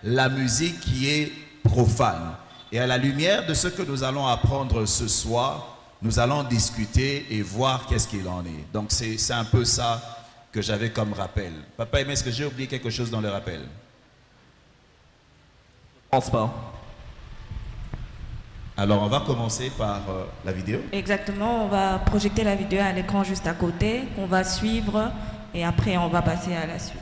la musique qui est profane. Et à la lumière de ce que nous allons apprendre ce soir, nous allons discuter et voir qu'est-ce qu'il en est. Donc c'est un peu ça que j'avais comme rappel. Papa, est-ce que j'ai oublié quelque chose dans le rappel? Je pense pas. Alors on va commencer par la vidéo. Exactement, on va projeter la vidéo à l'écran juste à côté, qu'on va suivre et après on va passer à la suite.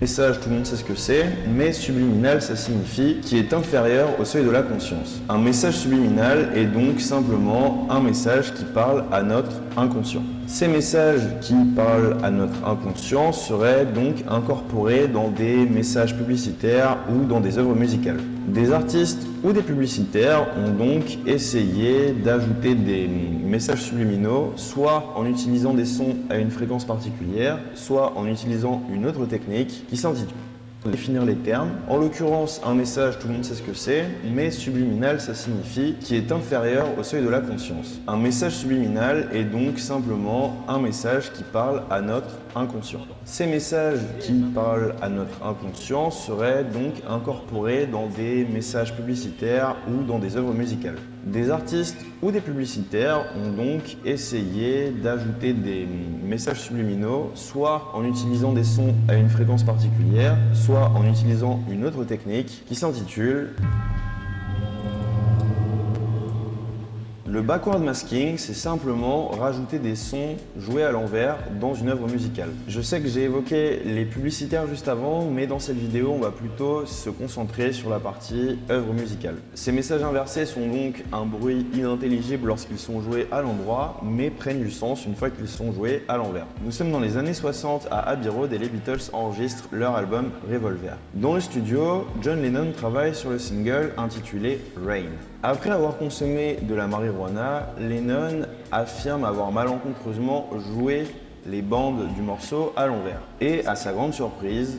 Message, tout le monde sait ce que c'est, mais subliminal, ça signifie qui est inférieur au seuil de la conscience. Un message subliminal est donc simplement un message qui parle à notre inconscient. Ces messages qui parlent à notre inconscient seraient donc incorporés dans des messages publicitaires ou dans des œuvres musicales. Des artistes ou des publicitaires ont donc essayé d'ajouter des messages subliminaux, soit en utilisant des sons à une fréquence particulière, soit en utilisant une autre technique qui s'intitule définir les termes. En l'occurrence, un message, tout le monde sait ce que c'est, mais subliminal, ça signifie qui est inférieur au seuil de la conscience. Un message subliminal est donc simplement un message qui parle à notre inconscient. Ces messages qui parlent à notre inconscient seraient donc incorporés dans des messages publicitaires ou dans des œuvres musicales. Des artistes ou des publicitaires ont donc essayé d'ajouter des messages subliminaux, soit en utilisant des sons à une fréquence particulière, soit en utilisant une autre technique qui s'intitule le backward masking. C'est simplement rajouter des sons joués à l'envers dans une œuvre musicale. Je sais que j'ai évoqué les publicitaires juste avant, mais dans cette vidéo, on va plutôt se concentrer sur la partie œuvre musicale. Ces messages inversés sont donc un bruit inintelligible lorsqu'ils sont joués à l'endroit, mais prennent du sens une fois qu'ils sont joués à l'envers. Nous sommes dans les années 60 à Abbey Road et les Beatles enregistrent leur album Revolver. Dans le studio, John Lennon travaille sur le single intitulé Rain. Après avoir consommé de la marijuana, Lennon affirme avoir malencontreusement joué les bandes du morceau à l'envers. Et à sa grande surprise,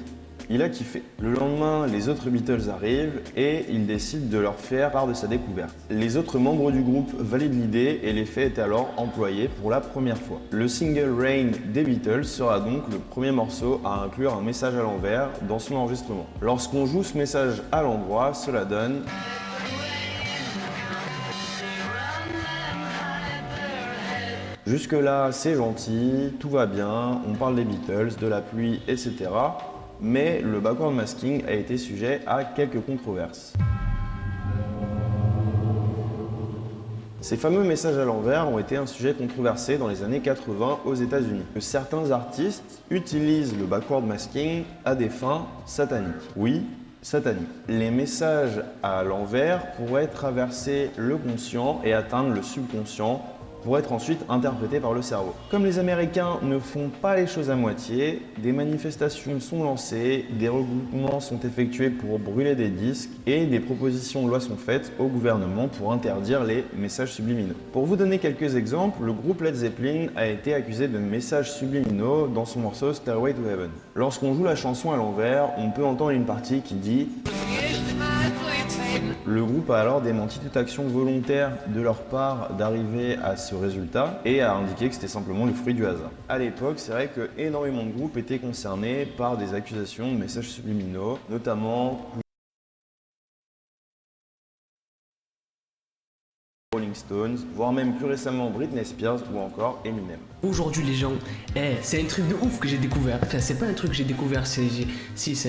il a kiffé. Le lendemain, les autres Beatles arrivent et il décide de leur faire part de sa découverte. Les autres membres du groupe valident l'idée et l'effet est alors employé pour la première fois. Le single Rain des Beatles sera donc le premier morceau à inclure un message à l'envers dans son enregistrement. Lorsqu'on joue ce message à l'endroit, cela donne... Jusque là, c'est gentil, tout va bien, on parle des Beatles, de la pluie, etc. Mais le backward masking a été sujet à quelques controverses. Ces fameux messages à l'envers ont été un sujet controversé dans les années 80 aux États-Unis. Certains artistes utilisent le backward masking à des fins sataniques. Oui, sataniques. Les messages à l'envers pourraient traverser le conscient et atteindre le subconscient pour être ensuite interprété par le cerveau. Comme les Américains ne font pas les choses à moitié, des manifestations sont lancées, des regroupements sont effectués pour brûler des disques et des propositions de loi sont faites au gouvernement pour interdire les messages subliminaux. Pour vous donner quelques exemples, le groupe Led Zeppelin a été accusé de messages subliminaux dans son morceau Stairway to Heaven. Lorsqu'on joue la chanson à l'envers, on peut entendre une partie qui dit... Le groupe a alors démenti toute action volontaire de leur part d'arriver à ce résultat et a indiqué que c'était simplement le fruit du hasard. À l'époque, c'est vrai que énormément de groupes étaient concernés par des accusations de messages subliminaux, notamment Rolling Stones, voire même plus récemment Britney Spears ou encore Eminem. Aujourd'hui les gens, c'est un truc de ouf que j'ai découvert. Enfin c'est pas un truc que j'ai découvert, c'est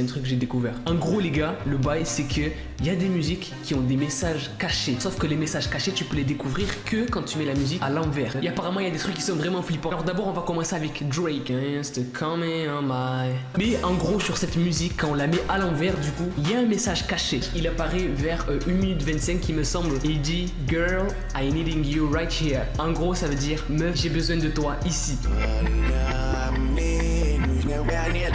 un truc que j'ai découvert. En gros les gars, le bail c'est que il y a des musiques qui ont des messages cachés. Sauf que les messages cachés tu peux les découvrir que quand tu mets la musique à l'envers. Et apparemment il y a des trucs qui sont vraiment flippants. Alors d'abord on va commencer avec Drake, hein, c'est coming on my. Mais en gros sur cette musique quand on la met à l'envers du coup, il y a un message caché. Il apparaît vers 1 minute 25 il me semble. Et il dit Girl, I needing you right here. En gros ça veut dire meuf j'ai besoin de toi ici.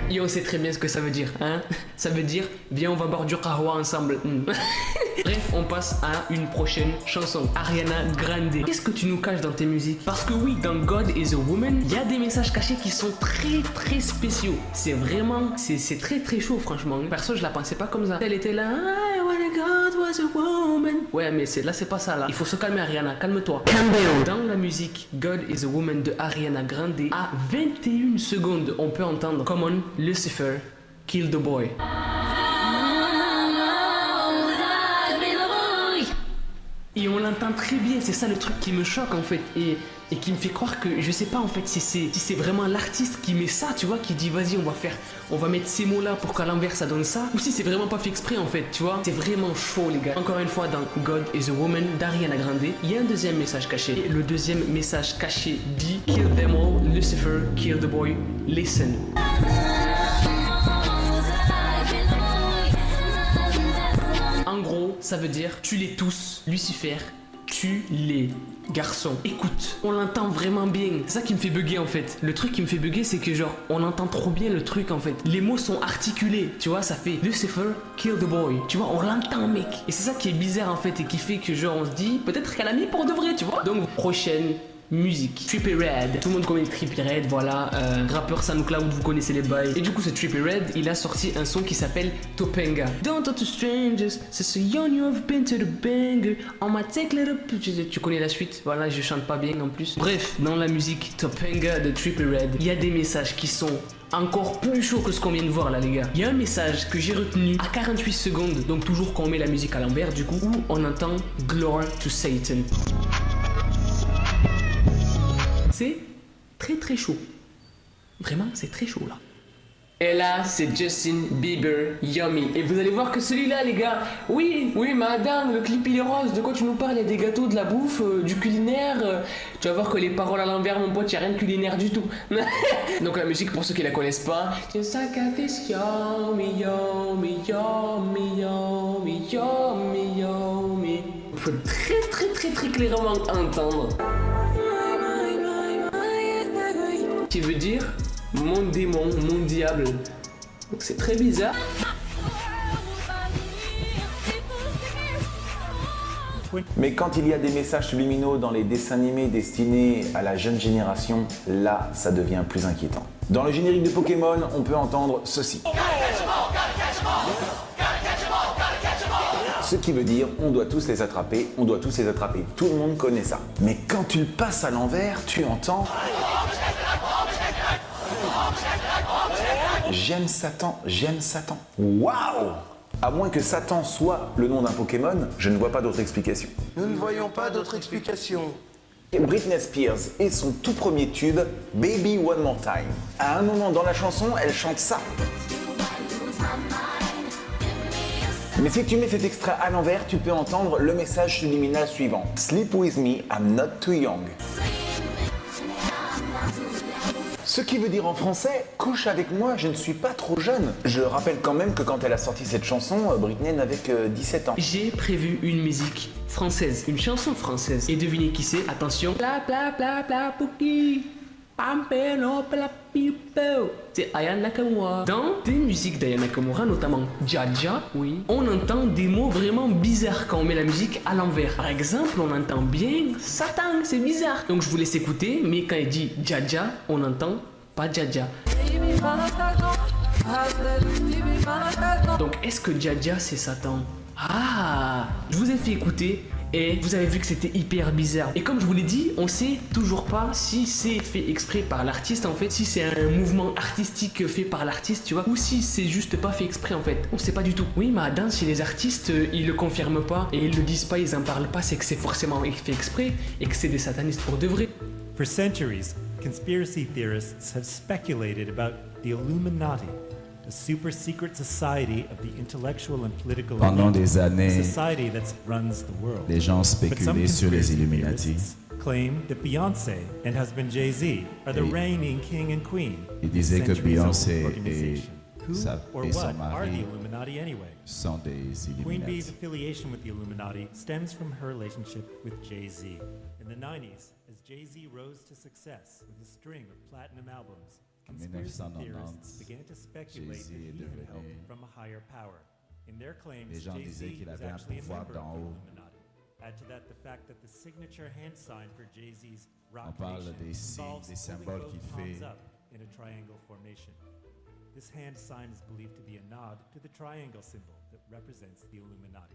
Et on sait très bien ce que ça veut dire, hein. Ça veut dire viens on va boire du kahwa ensemble. Bref, on passe à une prochaine chanson. Ariana Grande. Qu'est-ce que tu nous caches dans tes musiques? Parce que oui, dans God is a Woman, il y a des messages cachés qui sont très spéciaux. C'est vraiment, c'est très chaud franchement. Perso, je la pensais pas comme ça. Elle était là, I wanna God was a woman. Ouais, mais là, c'est pas ça, là. Il faut se calmer, Ariana. Calme-toi. Calm down. Dans la musique God is a Woman de Ariana Grande, à 21 secondes, on peut entendre Come on, Lucifer, Kill the Boy. Et on l'entend très bien, c'est ça le truc qui me choque en fait et qui me fait croire que je sais pas en fait si c'est vraiment l'artiste qui met ça, tu vois, qui dit vas-y on va mettre ces mots là pour qu'à l'envers ça donne ça, ou si c'est vraiment pas fait exprès en fait, tu vois, c'est vraiment chaud les gars. Encore une fois dans God is a Woman d'Ariana Grande, il y a un deuxième message caché et le deuxième message caché dit Kill them all, Lucifer, kill the boy, listen. En gros, ça veut dire tue-les tous, Lucifer, tue les garçons. Écoute, on l'entend vraiment bien. C'est ça qui me fait bugger en fait. Le truc qui me fait bugger, c'est que genre, on entend trop bien le truc en fait. Les mots sont articulés, tu vois, ça fait Lucifer, kill the boy. Tu vois, on l'entend mec. Et c'est ça qui est bizarre en fait et qui fait que genre, on se dit, peut-être qu'elle a mis pour de vrai, tu vois. Donc, prochaine musique, Trippie Redd. Tout le monde connaît Trippie Redd, voilà. Rappeur SoundCloud, vous connaissez les bails. Et du coup, ce Trippie Redd, il a sorti un son qui s'appelle Topanga. Don't talk to strangers, c'est so young you've been to the banger. On m'a take little. Tu connais la suite, voilà, je chante pas bien en plus. Bref, dans la musique Topanga de Trippie Redd, il y a des messages qui sont encore plus chauds que ce qu'on vient de voir là les gars. Il y a un message que j'ai retenu à 48 secondes, donc toujours quand on met la musique à l'envers du coup, où on entend Glory to Satan. C'est très très chaud. Vraiment, c'est très chaud là. Et là, c'est Justin Bieber, Yummy. Et vous allez voir que celui-là, les gars, oui, madame, le clip il est rose. De quoi tu nous parles? Il y a des gâteaux, de la bouffe, du culinaire. Tu vas voir que les paroles à l'envers, mon pote, il n'y a rien de culinaire du tout. Donc la musique, pour ceux qui la connaissent pas, c'est ça qu'a fait Yummy, Yummy, Yummy, Yummy, Yummy, Yummy. On peut très très très très clairement entendre. Qui veut dire mon démon, mon diable. Donc c'est très bizarre. Mais quand il y a des messages subliminaux dans les dessins animés destinés à la jeune génération, là, ça devient plus inquiétant. Dans le générique de Pokémon, on peut entendre ceci. Ce qui veut dire, on doit tous les attraper, on doit tous les attraper. Tout le monde connaît ça. Mais quand tu le passes à l'envers, tu entends... J'aime Satan, j'aime Satan. Waouh! À moins que Satan soit le nom d'un Pokémon, je ne vois pas d'autre explication. Nous ne voyons pas d'autre explication. Britney Spears et son tout premier tube, Baby One More Time. À un moment dans la chanson, elle chante ça. Mais si tu mets cet extrait à l'envers, tu peux entendre le message subliminal suivant. Sleep with me, I'm not too young. Ce qui veut dire en français, couche avec moi, je ne suis pas trop jeune. Je rappelle quand même que quand elle a sorti cette chanson, Britney n'avait que 17 ans. J'ai prévu une musique française, une chanson française. Et devinez qui c'est, attention. Bla bla bla bla pouki. C'est Aya Nakamura. Dans des musiques d'Aya Nakamura, notamment Jaja, oui, on entend des mots vraiment bizarres quand on met la musique à l'envers. Par exemple, on entend bien Satan, c'est bizarre. Donc je vous laisse écouter, mais quand il dit Jaja, on entend pas Jaja. Donc est-ce que Jaja c'est Satan? Ah, je vous ai fait écouter. Et vous avez vu que c'était hyper bizarre. Et comme je vous l'ai dit, on sait toujours pas si c'est fait exprès par l'artiste en fait, si c'est un mouvement artistique fait par l'artiste, tu vois, ou si c'est juste pas fait exprès en fait. On sait pas du tout. Oui, mais si les artistes ils le confirment pas et ils le disent pas, ils en parlent pas, c'est que c'est forcément fait exprès et que c'est des satanistes pour de vrai. For centuries, conspiracy theorists have speculated about the Illuminati, a super secret society of the intellectual and political Pendant elite, des années, a society that runs the world. les gens But some spéculaient sur les conspiracy Illuminati. theorists claim that Beyoncé and husband Jay-Z are the Et reigning king and queen. ils disaient que centuries-old Beyoncé organization. Who or et son what are the mari Illuminati anyway? sont des Queen Bee's Illuminati. affiliation with the Illuminati stems from her relationship with Jay-Z. In the 90s, as Jay-Z rose to success with a string of platinum albums, conspiracy 1990, theorists began to speculate Jay-Z that est he had devenu- help from a higher power. In their claims, Les gens disaient Jay-Z qu'il was avait un actually a pouvoir member d'en of the haut. Illuminati. Add to that the fact that the signature hand sign for Jay-Z's On Rock parle Nation des signes, involves des holding symboles both qu'il palms fait. up in a triangle formation. This hand sign is believed to be a nod to the triangle symbol that represents the Illuminati.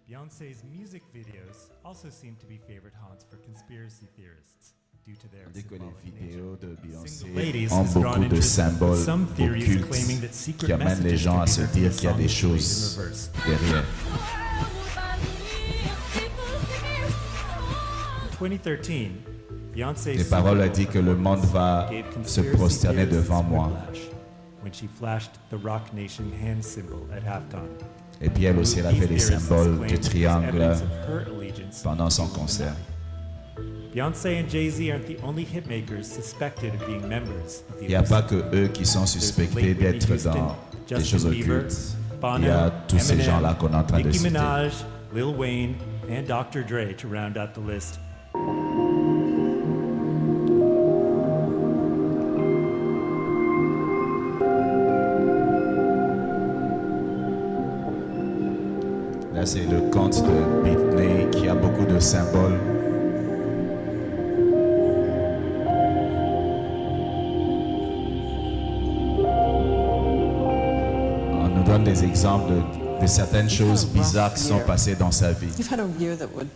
Beyoncé's music videos also seem to be favorite haunts for conspiracy theorists due to their On dit que les symbolic nature. vidéos de Beyoncé Single Ladies ont has drawn beaucoup de interest, with symboles some theories occultes claiming that secret qui amènent les messages gens can à be se heard in dire the qu'il y a song des played in choses reverse. derrière. In 2013, Beyoncé Les paroles ont dit que le monde va gave se conspiracy prosterner theorists devant moi. whiplash when she flashed the Rock Nation hand symbol at halftime. Et puis elle aussi, elle a fait les symboles du triangle Evidence of her allegiance pendant son to concert. Beyoncé and Jay-Z aren't the only hitmakers suspected of being members of the Il n'y a pas Illuminati. que eux qui sont There's suspectés Late Whitney d'être Houston, dans des Justin choses Bieber, occultes. Bono, Il y a tous ces Eminem, gens-là qu'on est en train de Nicki citer. Minaj, Lil Wayne, and Dr. Dre to round out the list. Là, c'est le conte de Whitney qui a beaucoup de symboles. On nous donne des exemples de certaines choses bizarres qui sont passées dans sa vie. You've had a year that would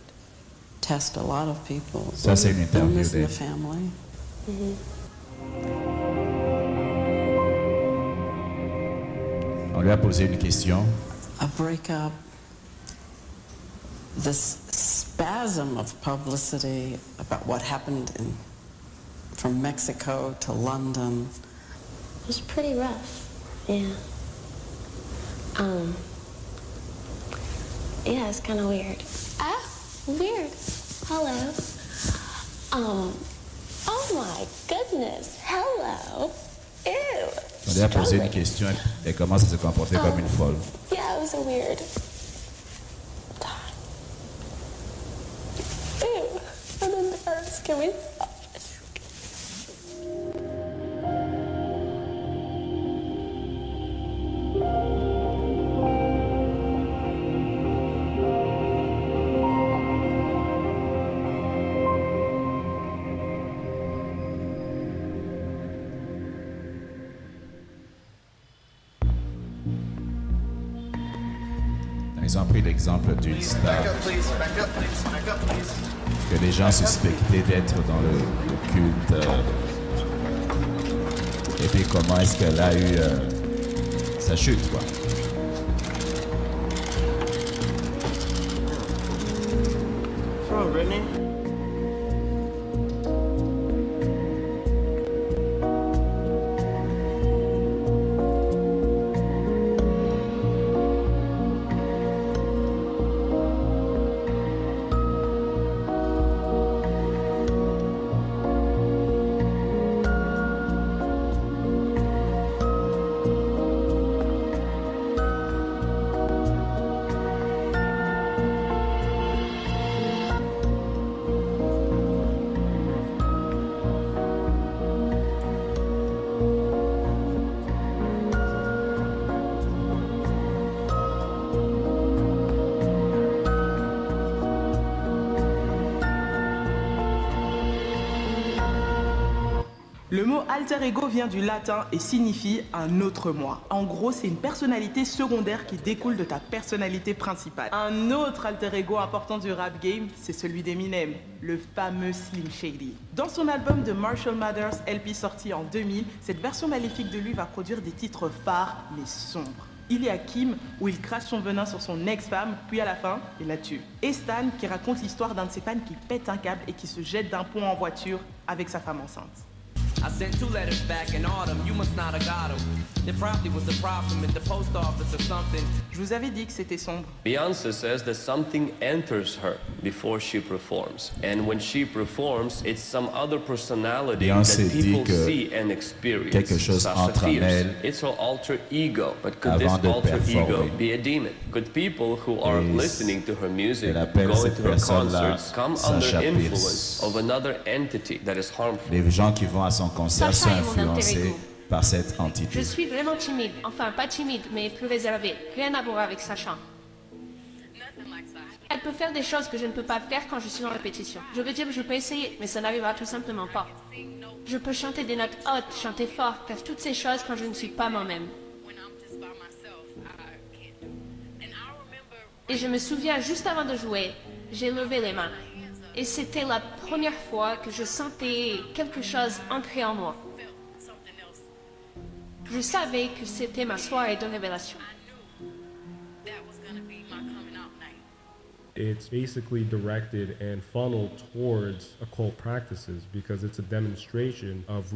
test a lot of people. Ça, c'est une interview Illness in d'elle. the family. On lui a posé une question. A breakup. This spasm of publicity about what happened from Mexico to London. It was pretty rough, yeah. Yeah, it's kind of weird. Ah, weird. Hello. Oh my goodness. Hello. Ew. On lui a posé une Strawberry. question et commence à se comporter comme une folle. Yeah, it was a weird time. Ew, I'm embarrassed. Can we stop this? Ils ont pris l'exemple d'une star que les gens suspectaient d'être dans le culte. Et puis comment est-ce qu'elle a eu sa chute, quoi. Le mot alter ego vient du latin et signifie un autre moi. En gros, c'est une personnalité secondaire qui découle de ta personnalité principale. Un autre alter ego important du rap game, c'est celui d'Eminem, le fameux Slim Shady. Dans son album de Marshall Mathers LP sorti en 2000, cette version maléfique de lui va produire des titres phares mais sombres. Il y a Kim, où il crache son venin sur son ex-femme, puis à la fin, il la tue. Et Stan, qui raconte l'histoire d'un de ses fans qui pète un câble et qui se jette d'un pont en voiture avec sa femme enceinte. I sent 2 letters back in autumn, you must not have got 'em. There probably was a problem at the post office or something. Je vous avais dit que c'était sombre. Beyoncé says that something enters her before she performs. And when she performs, it's some other personality Beyoncé that dit people que see and experience. quelque chose Sasha entre en Fierce. elle It's her alter ego. But could this avant de alter ego performer. be a demon? Could people who are Et listening to her music, elle appelle going cette to her personne-là concerts, come Sasha under Fierce. influence of another entity that is harmful? Les gens qui vont à son concert sont Sacha est mon alter influencés ego. par cette entité. Je suis vraiment timide. Enfin, pas timide, mais plus réservée. Rien à voir avec Sacha. Elle peut faire des choses que je ne peux pas faire quand je suis en répétition. Je veux dire, je peux essayer, mais ça n'arrivera tout simplement pas. Je peux chanter des notes hautes, chanter fort, faire toutes ces choses quand je ne suis pas moi-même. Et je me souviens, juste avant de jouer, j'ai levé les mains. Et c'était la première fois que je sentais quelque chose entrer en moi. Je savais que c'était ma soirée de révélation. It's basically directed and funneled towards occult practices because it's a demonstration of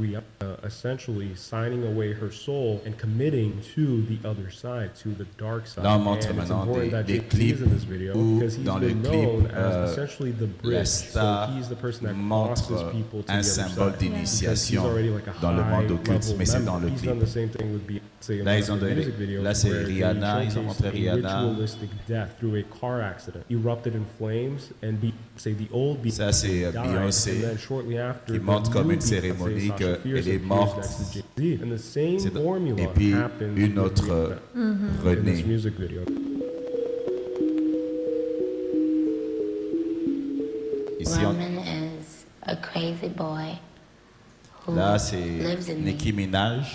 essentially signing away her soul and committing to the other side, to the dark side. Là, on montre maintenant des clips où, dans le clip, la star montre un symbole d'initiation dans le monde occulte, mais c'est dans le clip. Là, ils ont donné, là c'est Rihanna, ils ont montré Rihanna. Ça c'est Beyoncé qui montre comme une cérémonie qu'elle est morte. Et puis une autre renaît. Ici, a crazy boy who là c'est lives in Nicki me. Minaj.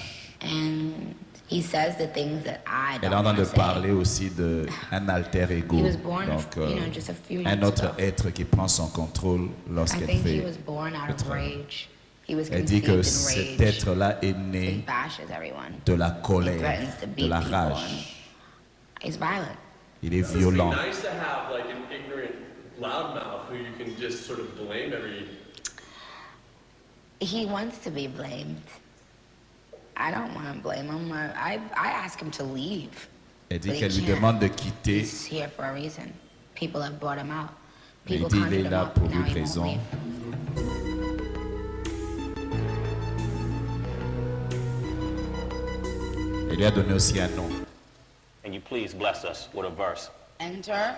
And he says the things that I Elle est don't en train de want to say. parler aussi d'un alter ego, He was born, donc just a few un months autre ago. être qui prend son contrôle I lorsqu'elle think he fait was born out le of travail. rage. He was Elle dit conceived que in cet rage. être-là est He né bashes everyone. de la He colère, threatens to de beat la people rage. and he's violent. Il est violent. Nice to have like an ignorant loudmouth who you can just sort of blame every. He wants to be blamed. I don't want to blame him. I ask him to leave. Elle dit But he qu'elle lui can't. demande de quitter. He's here for a reason. People have brought him out. Mais il People dit il conjured est him là up. pour Now une he won't raison. leave. Elle lui a donné aussi un nom. And you please bless us with a verse. Enter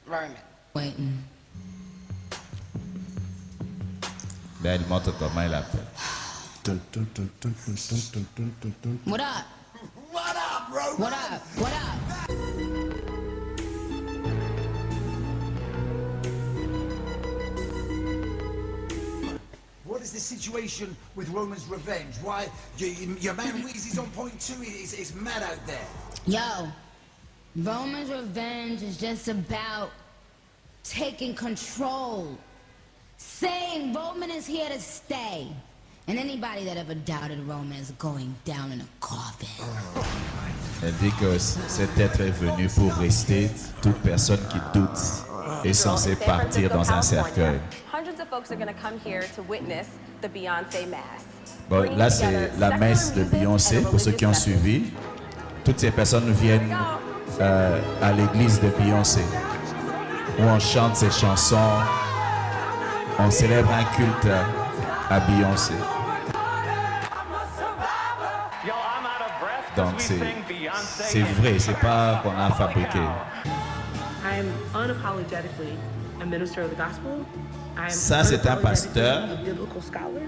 Vermin. Waiting. Là, elle montre comment elle appelle. What up? What up, bro? What up? What up? What is the situation with Roman's revenge? Why your man Weezy's on point too? It's mad out there. Yo, Roman's revenge is just about taking control. Saying Roman is here to stay. And anybody that ever doubted Roman is going down in a coffin. Elle dit que cet être est venu pour rester. Toute personne qui doute est censée partir dans un cercueil. Hundreds of folks are going to come here to witness the Beyoncé mass. Bon, là, c'est la messe de Beyoncé, pour ceux qui ont suivi. Toutes ces personnes viennent à l'église de Beyoncé, où on chante ses chansons, on célèbre un culte à Beyoncé. Donc c'est vrai, c'est pas qu'on a fabriqué. I'm unapologetically a minister of the gospel. I'm Ça, c'est un pasteur unapologetically a biblical scholar.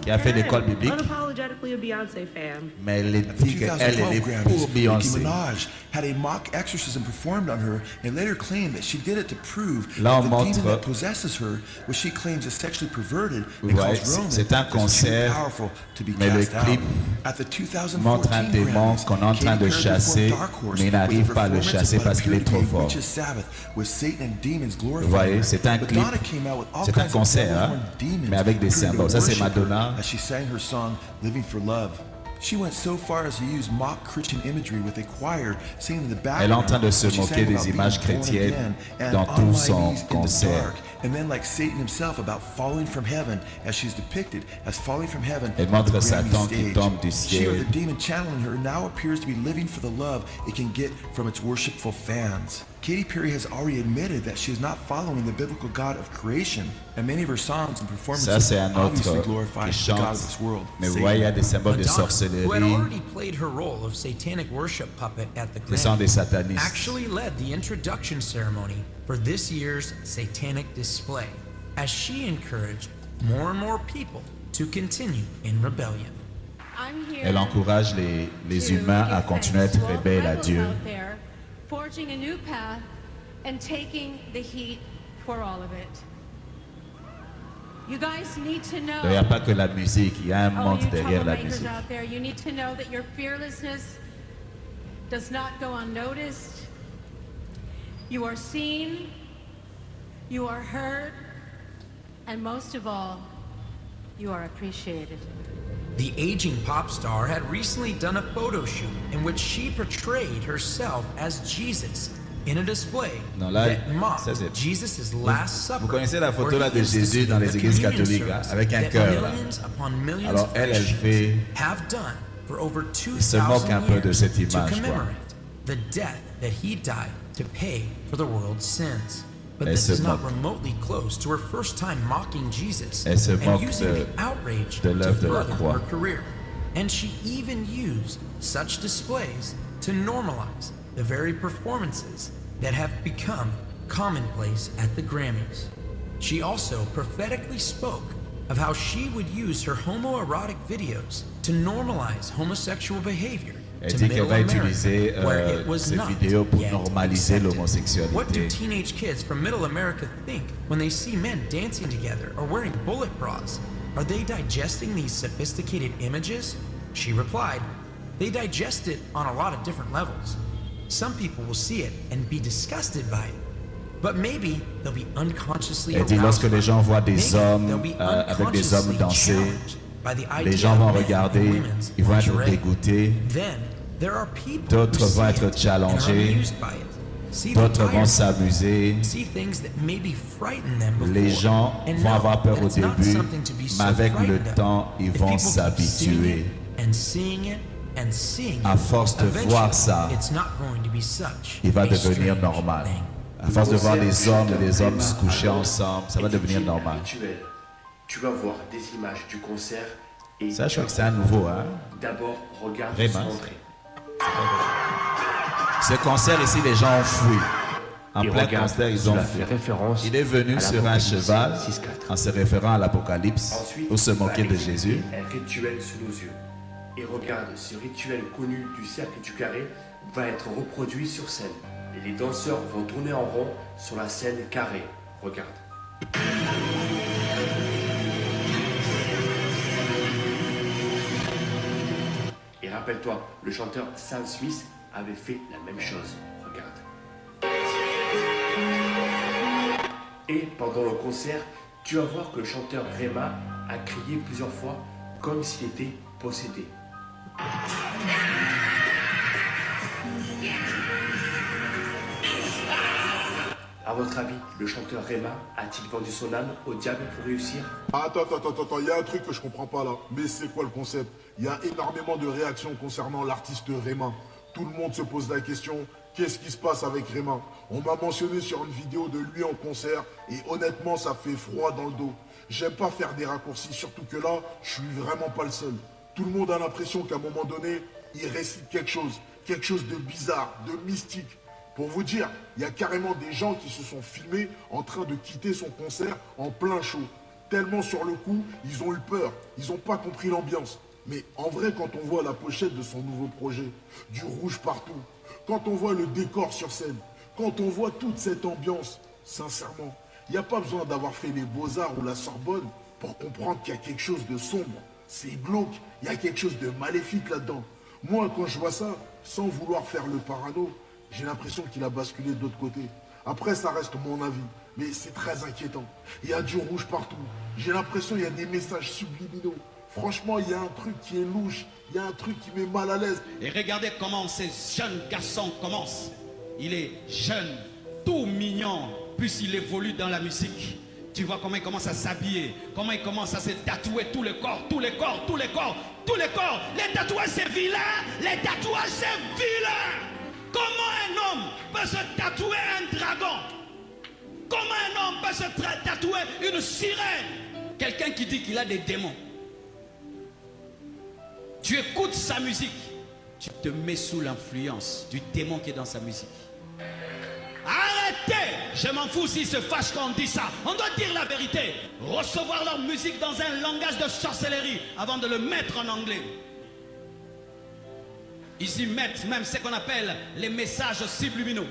qui a fait l'école biblique, Unapologetically a Beyoncé fan. mais elle dit qu'elle est pour Nicki Beyoncé. Minaj had a mock exorcism performed on her and later claimed that she did it to prove Là, on that the montre- demon that possesses her, which she claims is sexually perverted and Ouais, calls Roman, c'est un is too concert, powerful to be mais le cast out. clip At the 2014 montre un démon Grammys, qu'on est en train de Katy Perry chasser, performed Dark Horse mais il with a n'arrive pas à le performance chasser about parce qu'il est appearing trop to be a fort. witch's Sabbath with Satan and demons Vous glorifying voyez, her. c'est un clip, Madonna came out with all c'est un kinds of concert, hein, devil-horned demons mais avec des appearing to symboles. Ça, c'est worship her Madonna. as she sang her song Living for Love. She went so far as to use mock Christian imagery with a choir singing in the background. Elle est en train de se as she moquer sang des about being images born chrétiennes again and dans on tout my son knees in the concert. dark. And then like Satan himself about falling from heaven as she's depicted as falling from heaven Elle on the montre Grammy Satan qui stage. tombe du She or ciel. the demon channeling her now appears to be living for the love it can get from its worshipful fans. Katy Perry has already admitted that she is not following the biblical God of creation, and many of her songs and Ça, performances c'est un obviously autre glorify qui the God of chante. this world. Mais vous voyez, il y a des symboles de Madonna, who had sorcellerie. already played her role of satanic worship puppet at the Ce sont des Grammys, satanistes. actually led the introduction ceremony for this year's satanic display, as she encouraged more and more people to continue in rebellion. Elle encourage les humains à continuer à être rebelles à Dieu. Out there, forging a new path and taking the heat for all of it. You guys need to know. Il n'y a pas que la musique, il y a un All monde you derrière la troublemakers musique. out there, you need to know that your fearlessness does not go unnoticed. You are seen, you are heard, and most of all, you are appreciated. The aging pop star had recently done a photo shoot in which she portrayed herself as Jesus in a display that mocked Jesus' Last Supper. Vous connaissez la photo là de Jésus dans les églises catholiques hein, avec un cœur là. Alors elle fait, il se moque un peu de cette image quoi. The death that he died to pay for the world's sins. But Elle this se is not moque. remotely close to her first time mocking Jesus Elle se and moque using the outrage de to l'œuvre de la further croix. her career. And she even used such displays to normalize the very performances that have become commonplace at the Grammys. She also prophetically spoke of how she would use her homoerotic videos to normalize homosexual behavior. Elle dit qu'elle va utiliser ces vidéos pour normaliser What do l'homosexualité. teenage kids from Middle America think when they see men dancing together or wearing bullet bras? Are they digesting these sophisticated images? She replied, they digest it on a lot of different levels. Some people will see it and be disgusted by it, but maybe they'll be unconsciously Elle dit lorsque les gens voient des Maybe hommes they'll be avec des hommes unconsciously danser, challenged by the les idea gens of vont men regarder, in women's ils vont être lingerie. dégoûtés, Then there are people d'autres who vont see être it and are challengés, amused by it. See the d'autres vont irony, s'amuser. see things that maybe frighten them before, Les gens and vont know avoir peur that au it's not début, something to be so mais avec le frightened of. temps, ils If vont people keep seeing s'habituer. it and seeing it and seeing À it, force de eventually, voir ça, it's not going to be such il va a devenir strange normal. thing. À force de voir des hommes et des hommes se coucher ensemble, ça va devenir normal. Tu vas voir des images du concert et Ça, je crois que c'est un nouveau, hein. d'abord regarde Vraiment. son entrée. Ce concert ici, les gens ont fui. En Et plein regarde, concert, ils ont cela fui. fait référence Il est venu à sur un l'Apocalypse cheval 6:4. en se référant à l'Apocalypse Ensuite, pour se moquer va de exécuter Jésus. un rituel sous nos yeux. Et regarde, ce rituel connu du cercle et du carré va être reproduit sur scène. Et les danseurs vont tourner en rond sur la scène carrée. Regarde. Et rappelle-toi, le chanteur Sam Smith avait fait la même chose. Regarde. Et pendant le concert, tu vas voir que le chanteur Rema a crié plusieurs fois comme s'il était possédé. À votre avis, le chanteur Rema a-t-il vendu son âme au diable pour réussir? Attends, il y a un truc que je comprends pas là. Mais c'est quoi le concept? Il y a énormément de réactions concernant l'artiste Rema. Tout le monde se pose la question, qu'est-ce qui se passe avec Rema? On m'a mentionné sur une vidéo de lui en concert et honnêtement ça fait froid dans le dos. J'aime pas faire des raccourcis, surtout que là, je suis vraiment pas le seul. Tout le monde a l'impression qu'à un moment donné, il récite quelque chose de bizarre, de mystique. Pour vous dire, il y a carrément des gens qui se sont filmés en train de quitter son concert en plein show. Tellement sur le coup, ils ont eu peur, ils n'ont pas compris l'ambiance. Mais en vrai, quand on voit la pochette de son nouveau projet, du rouge partout, quand on voit le décor sur scène, quand on voit toute cette ambiance, sincèrement, il n'y a pas besoin d'avoir fait les Beaux-Arts ou la Sorbonne pour comprendre qu'il y a quelque chose de sombre. C'est glauque, il y a quelque chose de maléfique là-dedans. Moi, quand je vois ça, sans vouloir faire le parano, j'ai l'impression qu'il a basculé de l'autre côté. Après, ça reste mon avis, mais c'est très inquiétant. Il y a du rouge partout. J'ai l'impression qu'il y a des messages subliminaux. Franchement, il y a un truc qui est louche. Il y a un truc qui met mal à l'aise. Et regardez comment ces jeunes garçons commencent. Il est jeune, tout mignon, puisqu'il évolue dans la musique. Tu vois comment il commence à s'habiller, comment il commence à se tatouer tout le corps, tous les corps, tous les corps, tous les corps. Les tatouages, c'est vilain. Les tatouages, c'est vilain. Comment un homme peut se tatouer un dragon? Comment un homme peut se tatouer une sirène? Quelqu'un qui dit qu'il a des démons. Tu écoutes sa musique, tu te mets sous l'influence du démon qui est dans sa musique. Arrêtez! Je m'en fous s'ils se fâchent quand on dit ça. On doit dire la vérité. Recevoir leur musique dans un langage de sorcellerie avant de le mettre en anglais. Ils y mettent même ce qu'on appelle les messages subliminaux.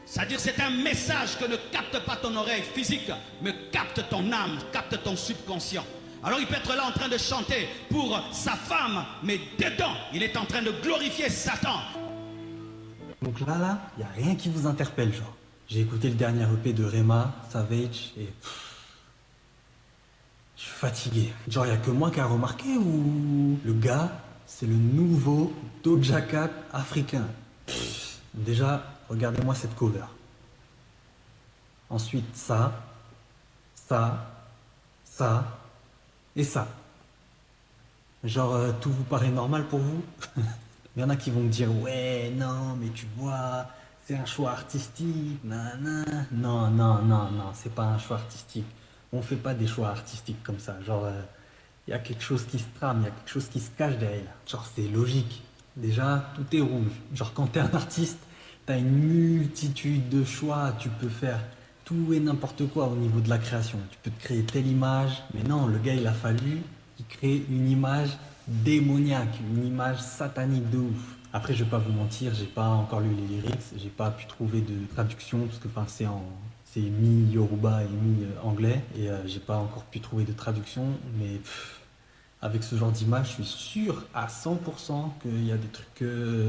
C'est-à-dire c'est un message que ne capte pas ton oreille physique, mais capte ton âme, capte ton subconscient. Alors il peut être là en train de chanter pour sa femme, mais dedans, il est en train de glorifier Satan. Donc là, il n'y a rien qui vous interpelle, genre. J'ai écouté le dernier EP de Rema, Savage, et je suis fatigué. Genre, il n'y a que moi qui a remarqué ou le gars, c'est le nouveau Doja Cat africain. Déjà, regardez-moi cette cover. Ensuite, ça et ça. Genre, tout vous paraît normal pour vous? Il y en a qui vont me dire, ouais, non, mais tu vois, c'est un choix artistique, nanana. Non, c'est pas un choix artistique. On fait pas des choix artistiques comme ça. Genre, il y a quelque chose qui se trame, il y a quelque chose qui se cache derrière. Genre, c'est logique. Déjà, tout est rouge. Genre, quand t'es un artiste, t'as une multitude de choix. Tu peux faire tout et n'importe quoi au niveau de la création. Tu peux te créer telle image. Mais non, le gars, il a fallu qu'il crée une image démoniaque, une image satanique de ouf. Après, je vais pas vous mentir, j'ai pas encore lu les lyrics, j'ai pas pu trouver de traduction parce que c'est mi-yoruba et mi-anglais et j'ai pas encore pu trouver de traduction, mais avec ce genre d'image, je suis sûr à 100% qu'il y a des trucs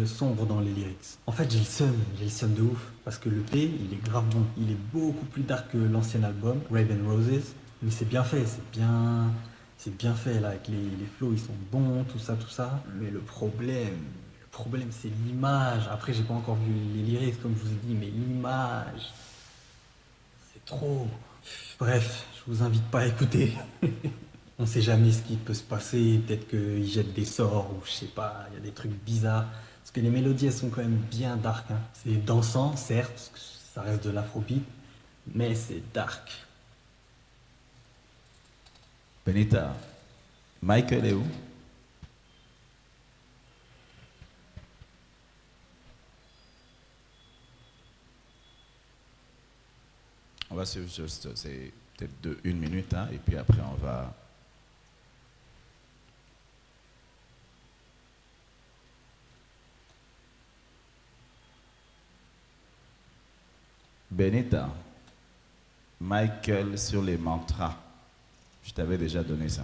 sombres dans les lyrics. En fait, j'ai le seum de ouf parce que le P, il est grave bon. Il est beaucoup plus dark que l'ancien album, Raven Roses, mais c'est bien fait, c'est bien fait là, avec les flows, ils sont bons, tout ça. Mais le problème, c'est l'image. Après, j'ai pas encore vu les lyrics, comme je vous ai dit, mais l'image, c'est trop. Bref, je vous invite pas à écouter. On sait jamais ce qui peut se passer. Peut-être qu'ils jettent des sorts, ou je sais pas, il y a des trucs bizarres. Parce que les mélodies, elles sont quand même bien dark. Hein. C'est dansant, certes, parce que ça reste de l'afrobeat, mais c'est dark. Benita, Michael est où? On va suivre juste, c'est peut-être une minute, hein, et puis après on va... Benita, Michael sur les mantras. Je t'avais déjà donné ça.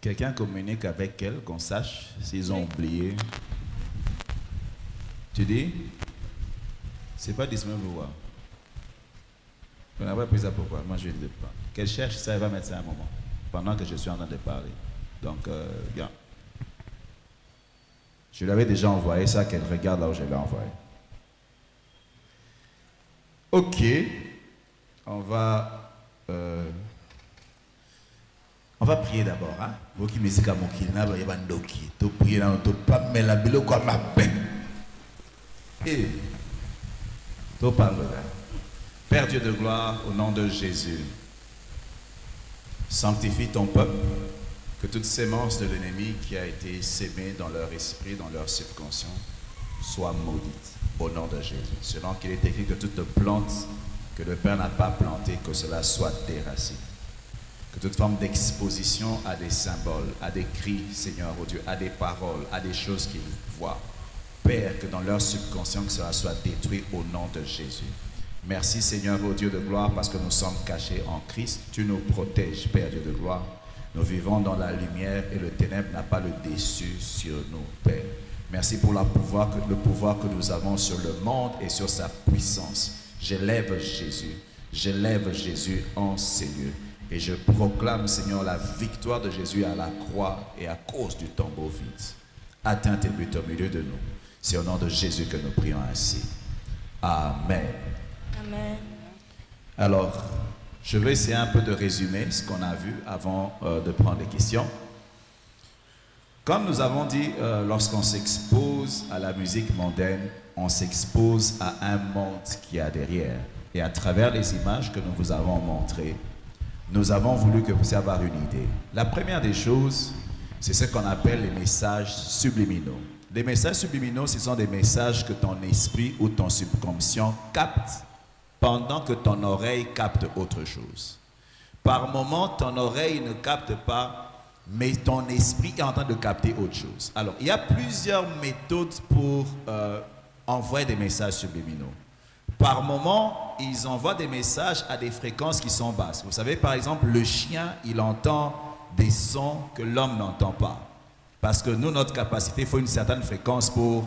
Quelqu'un communique avec elle, qu'on sache s'ils ont oublié. Tu dis? C'est pas disponible pour voir. On n'a pas pris ça pourquoi? Moi je ne le dis pas. Qu'elle cherche ça, elle va mettre ça à un moment. Pendant que je suis en train de parler. Donc, bien. Je lui avais déjà envoyé ça, qu'elle regarde là où je l'ai envoyé. Ok. On va prier d'abord. Hein? Vous qui me dites qu'à mon kilna, il y a un doki. Tu pries dans ton pas, mais la bilo comme ma paix. Et tu parles là. Père Dieu de gloire, au nom de Jésus, sanctifie ton peuple, que toute sémence de l'ennemi qui a été sémée dans leur esprit, dans leur subconscient, soit maudite, au nom de Jésus. Selon qu'il est écrit que toute plante que le Père n'a pas plantée, que cela soit déraciné. Que toute forme d'exposition à des symboles, à des cris, Seigneur, oh Dieu, à des paroles, à des choses qu'ils voient. Père, que dans leur subconscient, que cela soit détruit au nom de Jésus. Merci Seigneur, ô Dieu de gloire, parce que nous sommes cachés en Christ. Tu nous protèges, Père Dieu de gloire. Nous vivons dans la lumière et le ténèbre n'a pas le dessus sur nous, Père. Merci pour le pouvoir que nous avons sur le monde et sur sa puissance. J'élève Jésus en ces lieux. Et je proclame, Seigneur, la victoire de Jésus à la croix et à cause du tombeau vide. Atteins tes buts au milieu de nous. C'est au nom de Jésus que nous prions ainsi. Amen. Amen. Alors, je vais essayer un peu de résumer ce qu'on a vu avant de prendre les questions. Comme nous avons dit, lorsqu'on s'expose à la musique mondaine, on s'expose à un monde qui a derrière. Et à travers les images que nous vous avons montrées, nous avons voulu que vous puissiez avoir une idée. La première des choses, c'est ce qu'on appelle les messages subliminaux. Les messages subliminaux, ce sont des messages que ton esprit ou ton subconscient capte pendant que ton oreille capte autre chose. Par moment, ton oreille ne capte pas, mais ton esprit est en train de capter autre chose. Alors, il y a plusieurs méthodes pour envoyer des messages subliminaux. Par moment, ils envoient des messages à des fréquences qui sont basses. Vous savez, par exemple, le chien, il entend des sons que l'homme n'entend pas. Parce que nous, notre capacité, il faut une certaine fréquence pour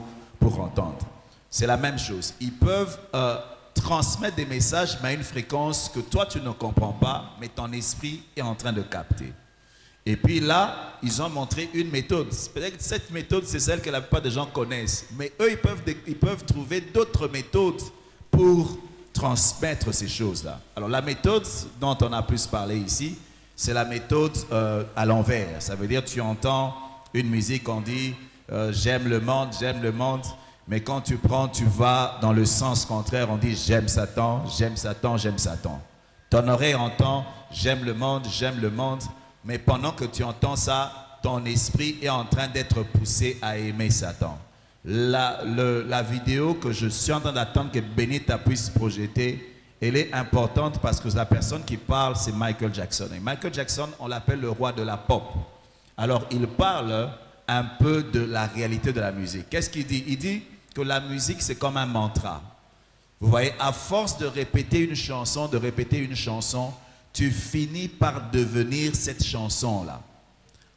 entendre. C'est la même chose. Ils peuvent transmettre des messages, mais à une fréquence que toi, tu ne comprends pas, mais ton esprit est en train de capter. Et puis là, ils ont montré une méthode. Peut-être que cette méthode, c'est celle que la plupart des gens connaissent. Mais eux, ils peuvent trouver d'autres méthodes pour transmettre ces choses-là. Alors la méthode dont on a plus parlé ici, c'est la méthode à l'envers. Ça veut dire tu entends une musique, on dit j'aime le monde, mais quand tu vas dans le sens contraire, on dit j'aime Satan, j'aime Satan, j'aime Satan. Ton oreille entend j'aime le monde, mais pendant que tu entends ça, ton esprit est en train d'être poussé à aimer Satan. La vidéo que je suis en train d'attendre que Benita puisse projeter, elle est importante parce que la personne qui parle, c'est Michael Jackson. Et Michael Jackson, on l'appelle le roi de la pop. Alors, il parle un peu de la réalité de la musique. Qu'est-ce qu'il dit? Il dit que la musique, c'est comme un mantra. Vous voyez, à force de répéter une chanson, tu finis par devenir cette chanson-là.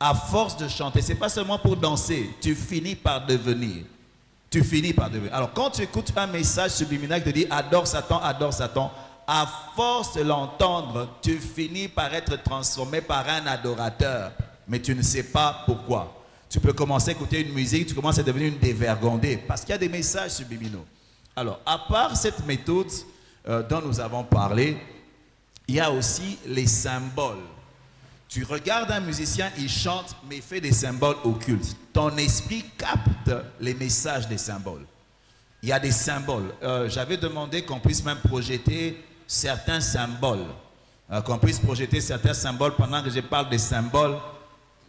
À force de chanter, c'est pas seulement pour danser, tu finis par devenir. Alors, quand tu écoutes un message subliminal qui te dit « adore Satan », à force de l'entendre, tu finis par être transformé par un adorateur. Mais tu ne sais pas pourquoi. Tu peux commencer à écouter une musique, tu commences à devenir une dévergondée parce qu'il y a des messages subliminaux. Alors, à part cette méthode dont nous avons parlé, il y a aussi les symboles. Tu regardes un musicien, il chante, mais il fait des symboles occultes. Ton esprit capte les messages des symboles. Il y a des symboles. J'avais demandé qu'on puisse même projeter certains symboles. Pendant que je parle des symboles.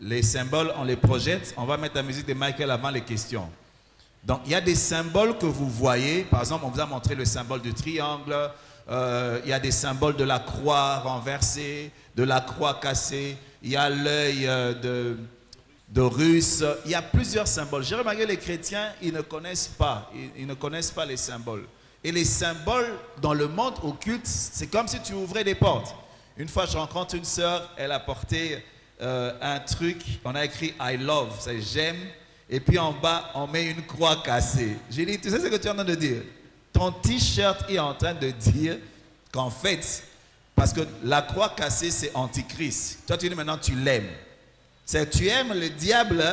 Les symboles, on les projette. On va mettre la musique de Michael avant les questions. Donc, il y a des symboles que vous voyez. Par exemple, on vous a montré le symbole du triangle. Il y a des symboles de la croix renversée, de la croix cassée. Il y a l'œil d'Horus. Il y a plusieurs symboles. J'ai remarqué les chrétiens, ils ne connaissent pas. Ils ne connaissent pas les symboles. Et les symboles dans le monde occulte, c'est comme si tu ouvrais des portes. Une fois, je rencontre une sœur, elle a porté un truc, on a écrit I love, c'est j'aime. Et puis en bas, on met une croix cassée. J'ai dit, tu sais ce que tu es en train de dire? Ton t-shirt est en train de dire qu'en fait, parce que la croix cassée, c'est Antichrist. Toi, tu dis maintenant, tu l'aimes. C'est tu aimes le diable,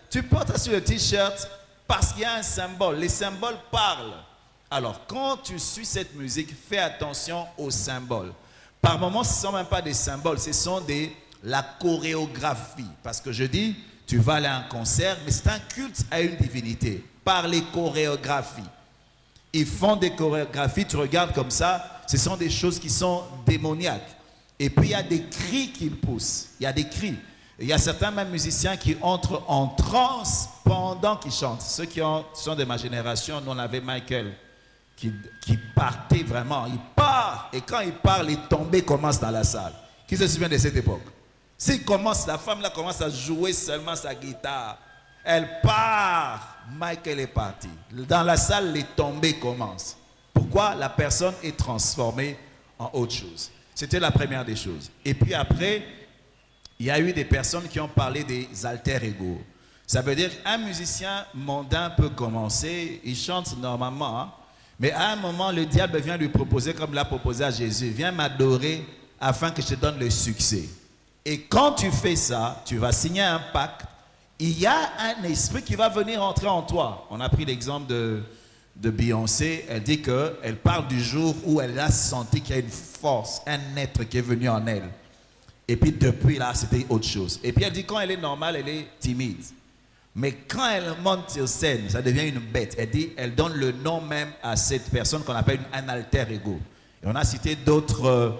tu portes ça sur le t-shirt parce qu'il y a un symbole. Les symboles parlent. Alors, quand tu suis cette musique, fais attention aux symboles. Par moments, ce ne sont même pas des symboles, ce sont la chorégraphie. Parce que je dis, tu vas aller à un concert, mais c'est un culte à une divinité. Par les chorégraphies. Ils font des chorégraphies, tu regardes comme ça, ce sont des choses qui sont démoniaques. Et puis il y a des cris qu'ils poussent. Il y a des cris. Il y a certains même musiciens qui entrent en transe pendant qu'ils chantent. Ceux qui sont de ma génération, nous on avait Michael qui partait vraiment. Il part. Et quand il part, les tombées commencent dans la salle. Qui se souvient de cette époque? S'il commence, la femme là commence à jouer seulement sa guitare. Elle part. Michael est parti. Dans la salle, les tombées commencent. Pourquoi? La personne est transformée en autre chose. C'était la première des choses. Et puis après, il y a eu des personnes qui ont parlé des alter ego. Ça veut dire qu'un musicien mondain peut commencer, il chante normalement, hein, mais à un moment, le diable vient lui proposer, comme l'a proposé à Jésus, viens m'adorer afin que je te donne le succès. Et quand tu fais ça, tu vas signer un pacte. Il y a un esprit qui va venir entrer en toi. On a pris l'exemple de Beyoncé. Elle dit qu'elle parle du jour où elle a senti qu'il y a une force, un être qui est venu en elle. Et puis depuis là, c'était autre chose. Et puis elle dit quand elle est normale, elle est timide. Mais quand elle monte sur scène, ça devient une bête. Elle dit, elle donne le nom même à cette personne qu'on appelle un alter ego. Et on a cité d'autres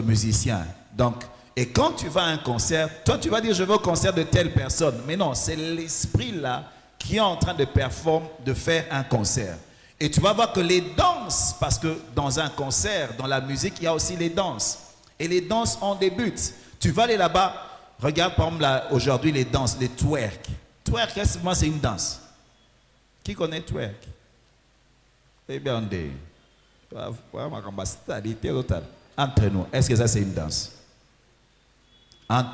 musiciens. Donc, et quand tu vas à un concert, toi tu vas dire je veux au concert de telle personne. Mais non, c'est l'esprit là qui est en train de faire un concert. Et tu vas voir que les danses, parce que dans un concert, dans la musique, il y a aussi les danses. Et les danses ont des buts. Tu vas aller là-bas, regarde par exemple là, aujourd'hui les danses, les twerk. Twerk, c'est une danse. Qui connaît twerk? Eh bien, Entre nous, est-ce que ça c'est une danse?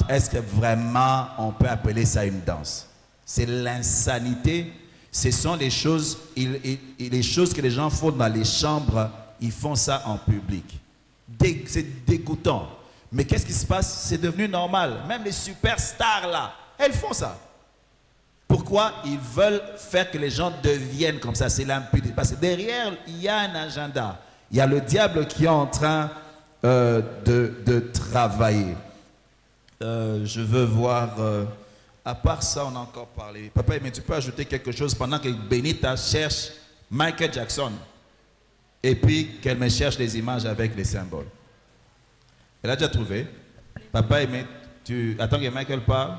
Est-ce que vraiment on peut appeler ça une danse? C'est l'insanité. Ce sont les choses, les choses que les gens font dans les chambres, ils font ça en public. C'est dégoûtant. Mais qu'est-ce qui se passe? C'est devenu normal. Même les superstars là, elles font ça. Pourquoi? Ils veulent faire que les gens deviennent comme ça. C'est l'impudicité. Parce que derrière, il y a un agenda. Il y a le diable qui est en train de travailler. Je veux voir... à part ça, on a encore parlé. Papa, mais tu peux ajouter quelque chose pendant que Benita cherche Michael Jackson. Et puis qu'elle me cherche les images avec les symboles. Elle a déjà trouvé. Papa, mais tu attends que Michael parle.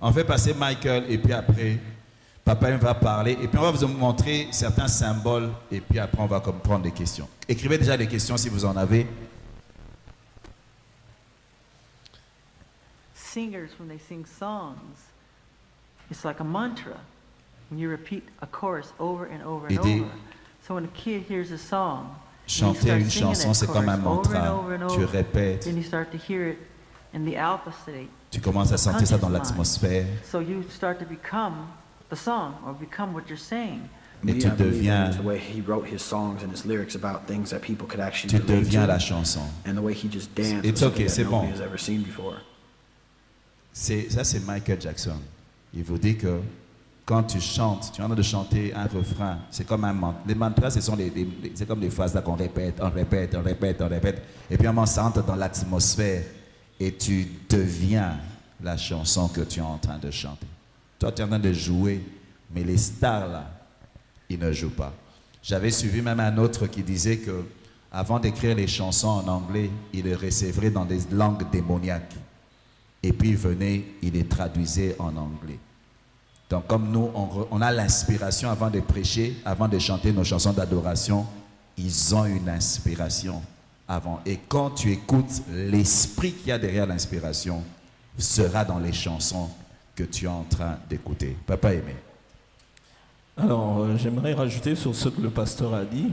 On fait passer Michael et puis après, Papa va parler. Et puis on va vous montrer certains symboles. Et puis après, on va comprendre des questions. Écrivez déjà les questions si vous en avez. Singers, when they sing songs, it's like a mantra. When you repeat a chorus over and over and over. So when a kid hears a song, chanter une chanson, c'est comme un mantra. Tu répètes. Then you start to hear it in the alpha state. Tu commences à sentir ça dans l'atmosphère. So you start to become the song or become what you're saying. Mais tu deviens. The way he wrote his songs and his lyrics about things that people could actually Tu deviens la chanson. And the way he just danced. It's okay, c'est bon. Has ever seen before. Ça, c'est Michael Jackson. Il vous dit que quand tu chantes, tu es en train de chanter un refrain. C'est comme un mantra. Les mantras, c'est comme des phrases là qu'on répète, on répète, on répète, on répète. Et puis, on s'entre dans l'atmosphère et tu deviens la chanson que tu es en train de chanter. Toi, tu es en train de jouer, mais les stars là, ils ne jouent pas. J'avais suivi même un autre qui disait que avant d'écrire les chansons en anglais, il les recevrait dans des langues démoniaques. Et puis il venait, il les traduisait en anglais. Donc comme nous, on a l'inspiration avant de prêcher, avant de chanter nos chansons d'adoration, ils ont une inspiration avant. Et quand tu écoutes, l'esprit qu'il y a derrière l'inspiration sera dans les chansons que tu es en train d'écouter. Papa Aimé. Alors, j'aimerais rajouter sur ce que le pasteur a dit.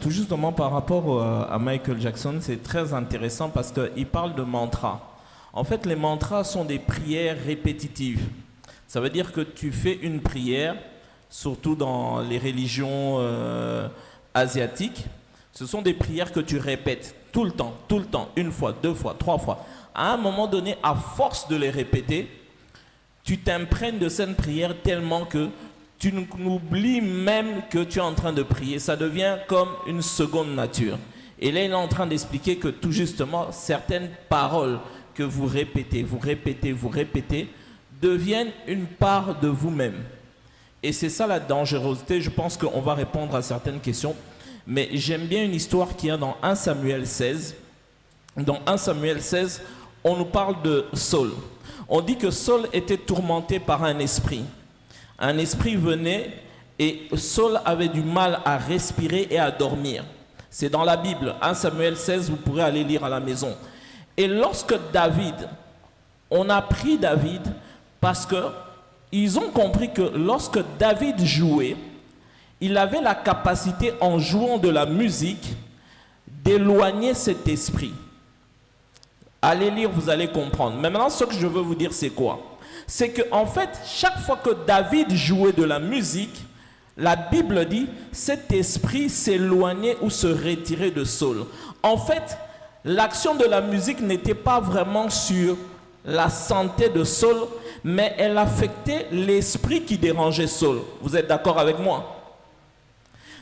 Tout justement par rapport à Michael Jackson, c'est très intéressant parce qu'il parle de mantra. En fait, les mantras sont des prières répétitives. Ça veut dire que tu fais une prière, surtout dans les religions asiatiques. Ce sont des prières que tu répètes tout le temps, une fois, deux fois, trois fois. À un moment donné, à force de les répéter, tu t'imprègnes de cette prière tellement que tu n'oublies même que tu es en train de prier. Ça devient comme une seconde nature. Et là, il est en train d'expliquer que tout justement, certaines paroles que vous répétez, deviennent une part de vous-même. Et c'est ça la dangerosité. Je pense qu'on va répondre à certaines questions. Mais j'aime bien une histoire qui est dans 1 Samuel 16. Dans 1 Samuel 16, on nous parle de Saul. On dit que Saul était tourmenté par un esprit. Un esprit venait et Saul avait du mal à respirer et à dormir. C'est dans la Bible, 1 Samuel 16, vous pourrez aller lire à la maison. Et lorsque David, on a pris David parce qu'ils ont compris que lorsque David jouait, il avait la capacité en jouant de la musique d'éloigner cet esprit. Allez lire, vous allez comprendre. Mais maintenant, ce que je veux vous dire, c'est quoi? C'est qu'en fait, chaque fois que David jouait de la musique, la Bible dit, cet esprit s'éloignait ou se retirait de Saul. En fait, l'action de la musique n'était pas vraiment sur la santé de Saul, mais elle affectait l'esprit qui dérangeait Saul. Vous êtes d'accord avec moi?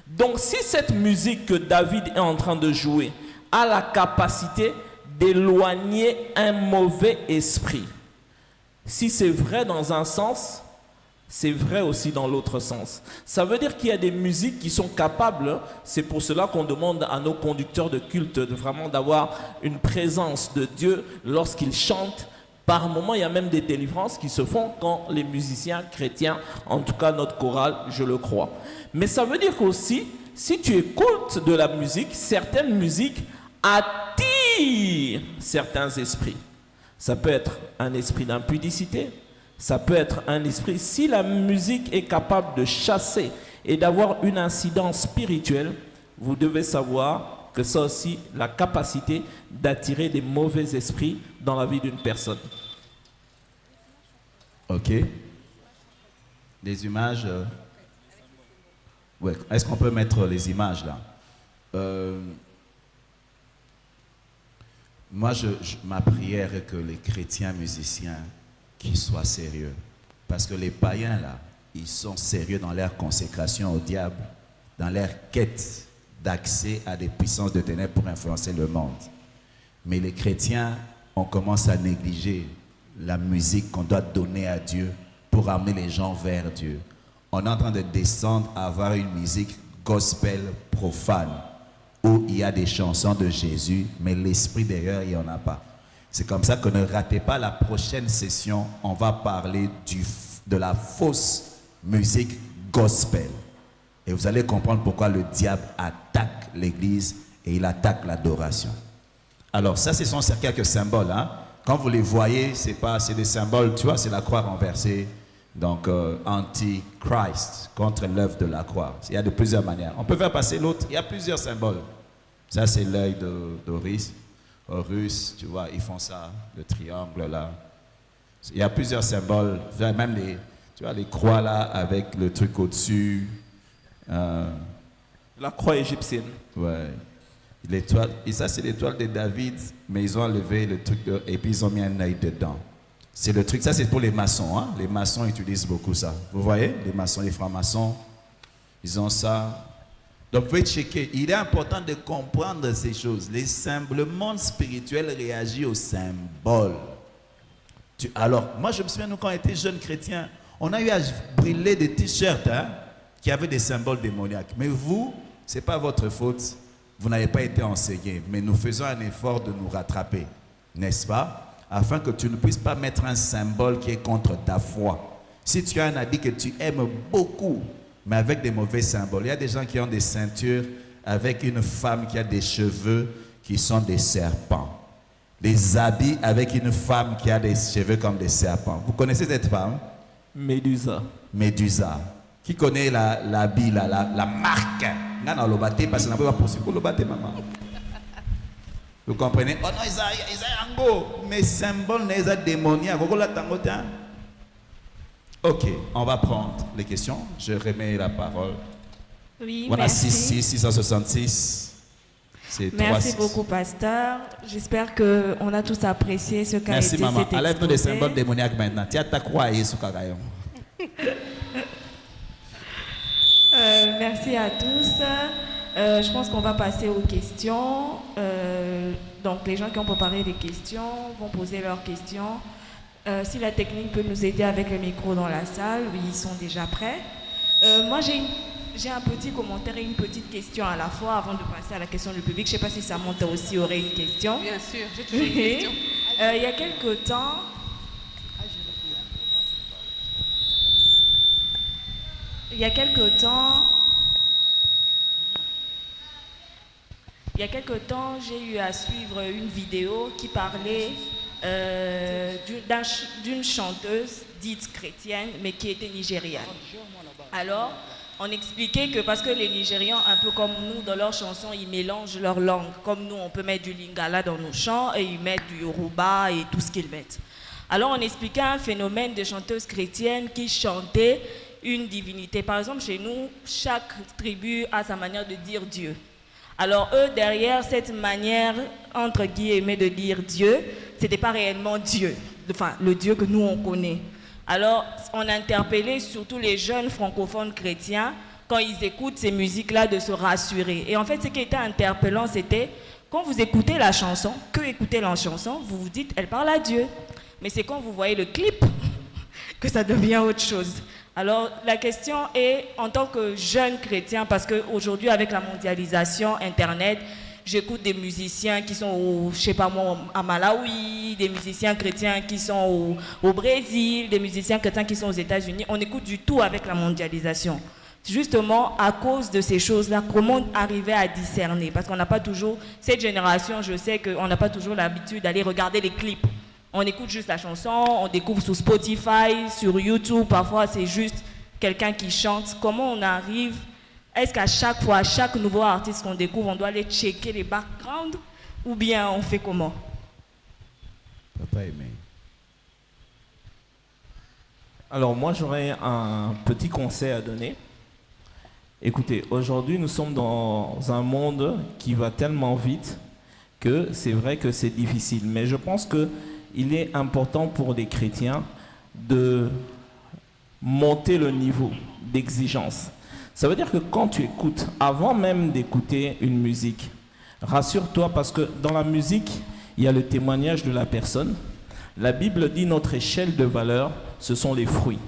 Donc, si cette musique que David est en train de jouer a la capacité d'éloigner un mauvais esprit, si c'est vrai dans un sens, c'est vrai aussi dans l'autre sens. Ça veut dire qu'il y a des musiques qui sont capables, c'est pour cela qu'on demande à nos conducteurs de culte vraiment d'avoir une présence de Dieu lorsqu'ils chantent. Par moments, il y a même des délivrances qui se font quand les musiciens chrétiens, en tout cas notre chorale, je le crois. Mais ça veut dire qu'aussi, si tu écoutes de la musique, certaines musiques attirent certains esprits. Ça peut être un esprit d'impudicité, ça peut être un esprit... Si la musique est capable de chasser et d'avoir une incidence spirituelle, vous devez savoir que ça aussi, la capacité d'attirer des mauvais esprits dans la vie d'une personne. Ok. Des images. Ouais. Est-ce qu'on peut mettre les images là? Moi, ma prière est que les chrétiens musiciens qu'ils soient sérieux. Parce que les païens là, ils sont sérieux dans leur consécration au diable, dans leur quête d'accès à des puissances de ténèbres pour influencer le monde. Mais les chrétiens, on commence à négliger la musique qu'on doit donner à Dieu pour amener les gens vers Dieu. On est en train de descendre à avoir une musique gospel profane où il y a des chansons de Jésus, mais l'esprit derrière, il n'y en a pas. C'est comme ça que ne ratez pas la prochaine session. On va parler de la fausse musique gospel. Et vous allez comprendre pourquoi le diable attaque l'église et il attaque l'adoration. Alors ça, ce sont quelques symboles. Hein? Quand vous les voyez, c'est des symboles, tu vois, c'est la croix renversée. Donc, anti-Christ, contre l'œuvre de la croix. Il y a de plusieurs manières. On peut faire passer l'autre. Il y a plusieurs symboles. Ça, c'est l'œil d'Horus. Horus, tu vois, ils font ça, le triangle là. Il y a plusieurs symboles. Même les croix là, avec le truc au-dessus. La croix égyptienne. Ouais. L'étoile. Et ça, c'est l'étoile de David, mais ils ont enlevé le truc et puis ils ont mis un œil dedans. C'est le truc, ça c'est pour les maçons. Hein? Les maçons utilisent beaucoup ça. Vous voyez, les maçons, les francs-maçons, ils ont ça. Donc vous pouvez checker. Il est important de comprendre ces choses. Le monde spirituel réagit aux symboles. Alors, moi je me souviens, nous quand on était jeunes chrétiens, on a eu à brûler des t-shirts qui avaient des symboles démoniaques. Mais vous, ce n'est pas votre faute. Vous n'avez pas été enseigné. Mais nous faisons un effort de nous rattraper. N'est-ce pas? Afin que tu ne puisses pas mettre un symbole qui est contre ta foi. Si tu as un habit que tu aimes beaucoup, mais avec des mauvais symboles. Il y a des gens qui ont des ceintures avec une femme qui a des cheveux qui sont des serpents. Des habits avec une femme qui a des cheveux comme des serpents. Vous connaissez cette femme? Médusa. Médusa. Qui connaît l'habit, la marque? Vous comprenez? Oh non, ils ont mais symbole, ils ont démoniaque. Ok, on va prendre les questions. Je remets la parole. Oui, voilà, merci. 666. Merci beaucoup, pasteur. J'espère qu'on a tous apprécié ce qu'a été cet exposé. Merci, maman. Enlève-nous des symboles démoniaques maintenant. Tu as ta croix et sous Kagayon. Merci à tous. Je pense qu'on va passer aux questions. Donc, les gens qui ont préparé les questions vont poser leurs questions. Si la technique peut nous aider avec le micro dans la salle, oui, ils sont déjà prêts. Moi, j'ai un petit commentaire et une petite question à la fois avant de passer à la question du public. Je ne sais pas si Samantha aussi aurait une question. Bien sûr, j'ai toujours une question. Il y a quelque temps... Il y a quelque temps, j'ai eu à suivre une vidéo qui parlait d'une chanteuse dite chrétienne, mais qui était nigériane. Alors, on expliquait que parce que les Nigérians, un peu comme nous, dans leurs chansons, ils mélangent leurs langues. Comme nous, on peut mettre du lingala dans nos chants et ils mettent du yoruba et tout ce qu'ils mettent. Alors, on expliquait un phénomène de chanteuses chrétiennes qui chantaient une divinité. Par exemple, chez nous, chaque tribu a sa manière de dire Dieu. Alors eux, derrière cette manière, entre guillemets, de dire Dieu, c'était pas réellement Dieu, enfin le Dieu que nous on connaît. Alors on interpellait surtout les jeunes francophones chrétiens, quand ils écoutent ces musiques-là, de se rassurer. Et en fait, ce qui était interpellant, c'était, quand vous écoutez la chanson, vous vous dites, elle parle à Dieu. Mais c'est quand vous voyez le clip que ça devient autre chose. Alors, la question est, en tant que jeune chrétien, parce qu'aujourd'hui, avec la mondialisation, Internet, j'écoute des musiciens qui sont, je sais pas moi, à Malawi, des musiciens chrétiens qui sont au Brésil, des musiciens chrétiens qui sont aux États-Unis. On écoute du tout avec la mondialisation. Justement, à cause de ces choses-là, comment arriver à discerner? Parce qu'on n'a pas toujours, cette génération, je sais qu'on n'a pas toujours l'habitude d'aller regarder les clips. On écoute juste la chanson, on découvre sur Spotify, sur YouTube, parfois c'est juste quelqu'un qui chante. Comment on arrive Est-ce qu'à chaque fois, à chaque nouveau artiste qu'on découvre, on doit aller checker les backgrounds ou bien on fait comment? Papa aimé. Alors moi j'aurais un petit conseil à donner. Écoutez, aujourd'hui nous sommes dans un monde qui va tellement vite que c'est vrai que c'est difficile. Mais je pense qu'il est important pour les chrétiens de monter le niveau d'exigence. Ça veut dire que quand tu écoutes, avant même d'écouter une musique, rassure-toi parce que dans la musique, il y a le témoignage de la personne. La Bible dit notre échelle de valeur, ce sont les fruits.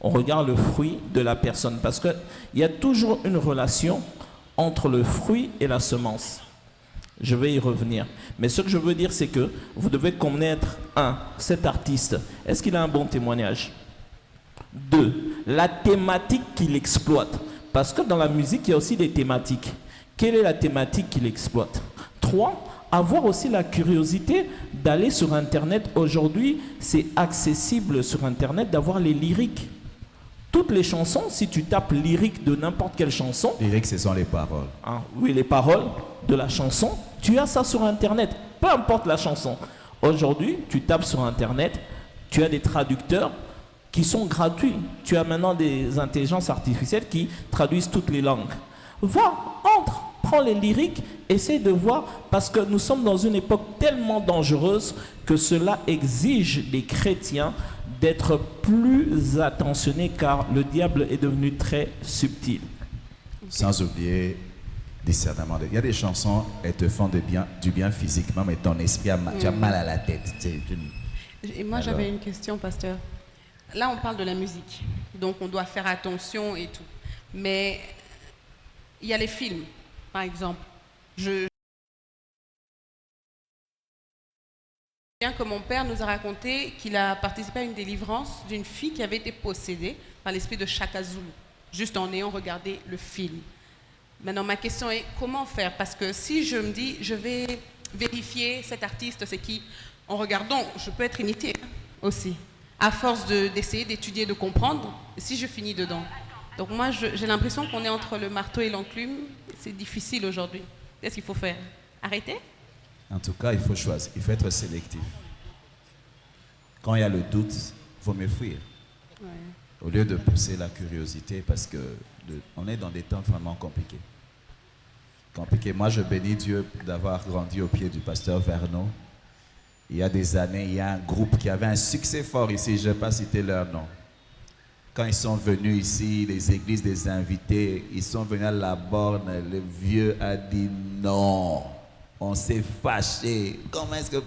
On regarde le fruit de la personne parce qu'il y a toujours une relation entre le fruit et la semence. Je vais y revenir. Mais ce que je veux dire, c'est que vous devez connaître, cet artiste. Est-ce qu'il a un bon témoignage? 2, la thématique qu'il exploite. Parce que dans la musique, il y a aussi des thématiques. Quelle est la thématique qu'il exploite? 3, avoir aussi la curiosité d'aller sur Internet. Aujourd'hui, c'est accessible sur Internet d'avoir les lyriques. Toutes les chansons, si tu tapes lyrique de n'importe quelle chanson... Lyrique, ce sont les paroles. Oui, les paroles de la chanson, tu as ça sur Internet. Peu importe la chanson. Aujourd'hui, tu tapes sur Internet, tu as des traducteurs qui sont gratuits. Tu as maintenant des intelligences artificielles qui traduisent toutes les langues. Va, entre, prends les lyriques, essaie de voir, parce que nous sommes dans une époque tellement dangereuse que cela exige des chrétiens d'être plus attentionnés car le diable est devenu très subtil. Sans oublier discernement. Il y a des chansons, elles te font du bien physiquement, mais ton esprit, tu as mal à la tête. Et moi, j'avais une question, pasteur. Là, on parle de la musique, donc on doit faire attention et tout. Mais il y a les films, par exemple. Je que mon père nous a raconté qu'il a participé à une délivrance d'une fille qui avait été possédée par l'esprit de Shaka Zulu, juste en ayant regardé le film. Maintenant, ma question est comment faire? Parce que si je me dis, je vais vérifier cet artiste, c'est qui, en regardant, je peux être initiée aussi, à force d'essayer d'étudier, de comprendre, si je finis dedans. Donc moi, j'ai l'impression qu'on est entre le marteau et l'enclume. C'est difficile aujourd'hui. Qu'est-ce qu'il faut faire? Arrêter? En tout cas, il faut choisir, il faut être sélectif. Quand il y a le doute, il faut mieux fuir. Ouais. Au lieu de pousser la curiosité, parce que on est dans des temps vraiment compliqués. Moi, je bénis Dieu d'avoir grandi au pied du pasteur Vernon. Il y a des années, il y a un groupe qui avait un succès fort ici, je ne vais pas citer leur nom. Quand ils sont venus ici, les églises des invités, ils sont venus à la borne, le vieux a dit non. On s'est fâché. Comment est-ce qu'il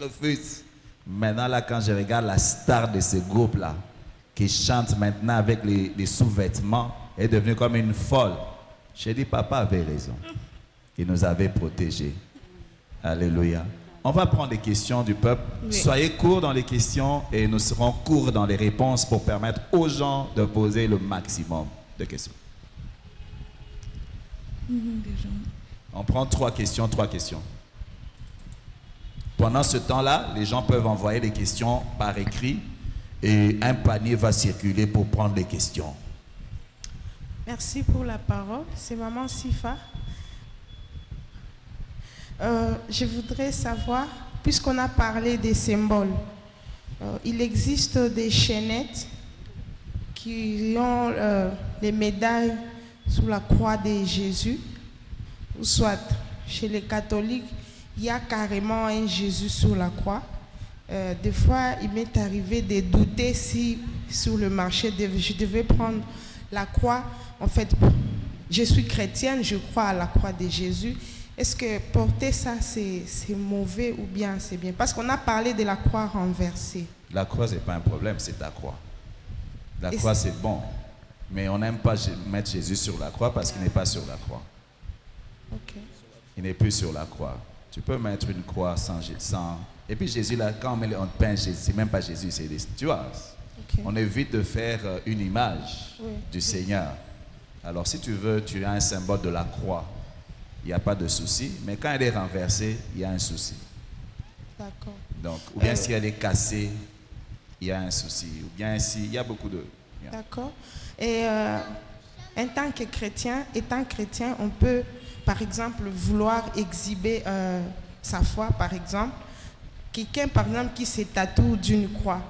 refuse? Maintenant, là, quand je regarde la star de ce groupe-là, qui chante maintenant avec les sous-vêtements, est devenue comme une folle. J'ai dit, papa avait raison. Il nous avait protégés. Alléluia. On va prendre des questions du peuple. Oui. Soyez courts dans les questions et nous serons courts dans les réponses pour permettre aux gens de poser le maximum de questions. On prend 3 questions. Pendant ce temps-là, les gens peuvent envoyer des questions par écrit et un panier va circuler pour prendre les questions. Merci pour la parole. C'est Maman Sifa. Je voudrais savoir, puisqu'on a parlé des symboles, il existe des chaînettes qui ont les médailles sous la croix de Jésus, ou soit chez les catholiques, il y a carrément un Jésus sur la croix. Des fois, il m'est arrivé de douter si sur le marché, je devais prendre la croix. En fait, je suis chrétienne, je crois à la croix de Jésus. Est-ce que porter ça, c'est mauvais ou bien c'est bien? Parce qu'on a parlé de la croix renversée. La croix, ce n'est pas un problème, c'est ta croix. La croix, c'est bon. Mais on n'aime pas mettre Jésus sur la croix parce qu'il n'est pas sur la croix. Okay. Il n'est plus sur la croix. Tu peux mettre une croix sans... Et puis Jésus, là, quand on peint Jésus, c'est même pas Jésus, c'est des... Tu vois, okay. On évite de faire une image du Seigneur. Alors si tu veux, tu as un symbole de la croix. Il n'y a pas de souci. Mais quand elle est renversée, il y a un souci. D'accord. Donc, ou bien si elle est cassée, il y a un souci. Ou bien si... Il y a beaucoup de... D'accord. Et en tant que chrétien, étant chrétien, on peut, par exemple, vouloir exhiber sa foi, par exemple. Quelqu'un, par exemple, qui se tatoue d'une croix.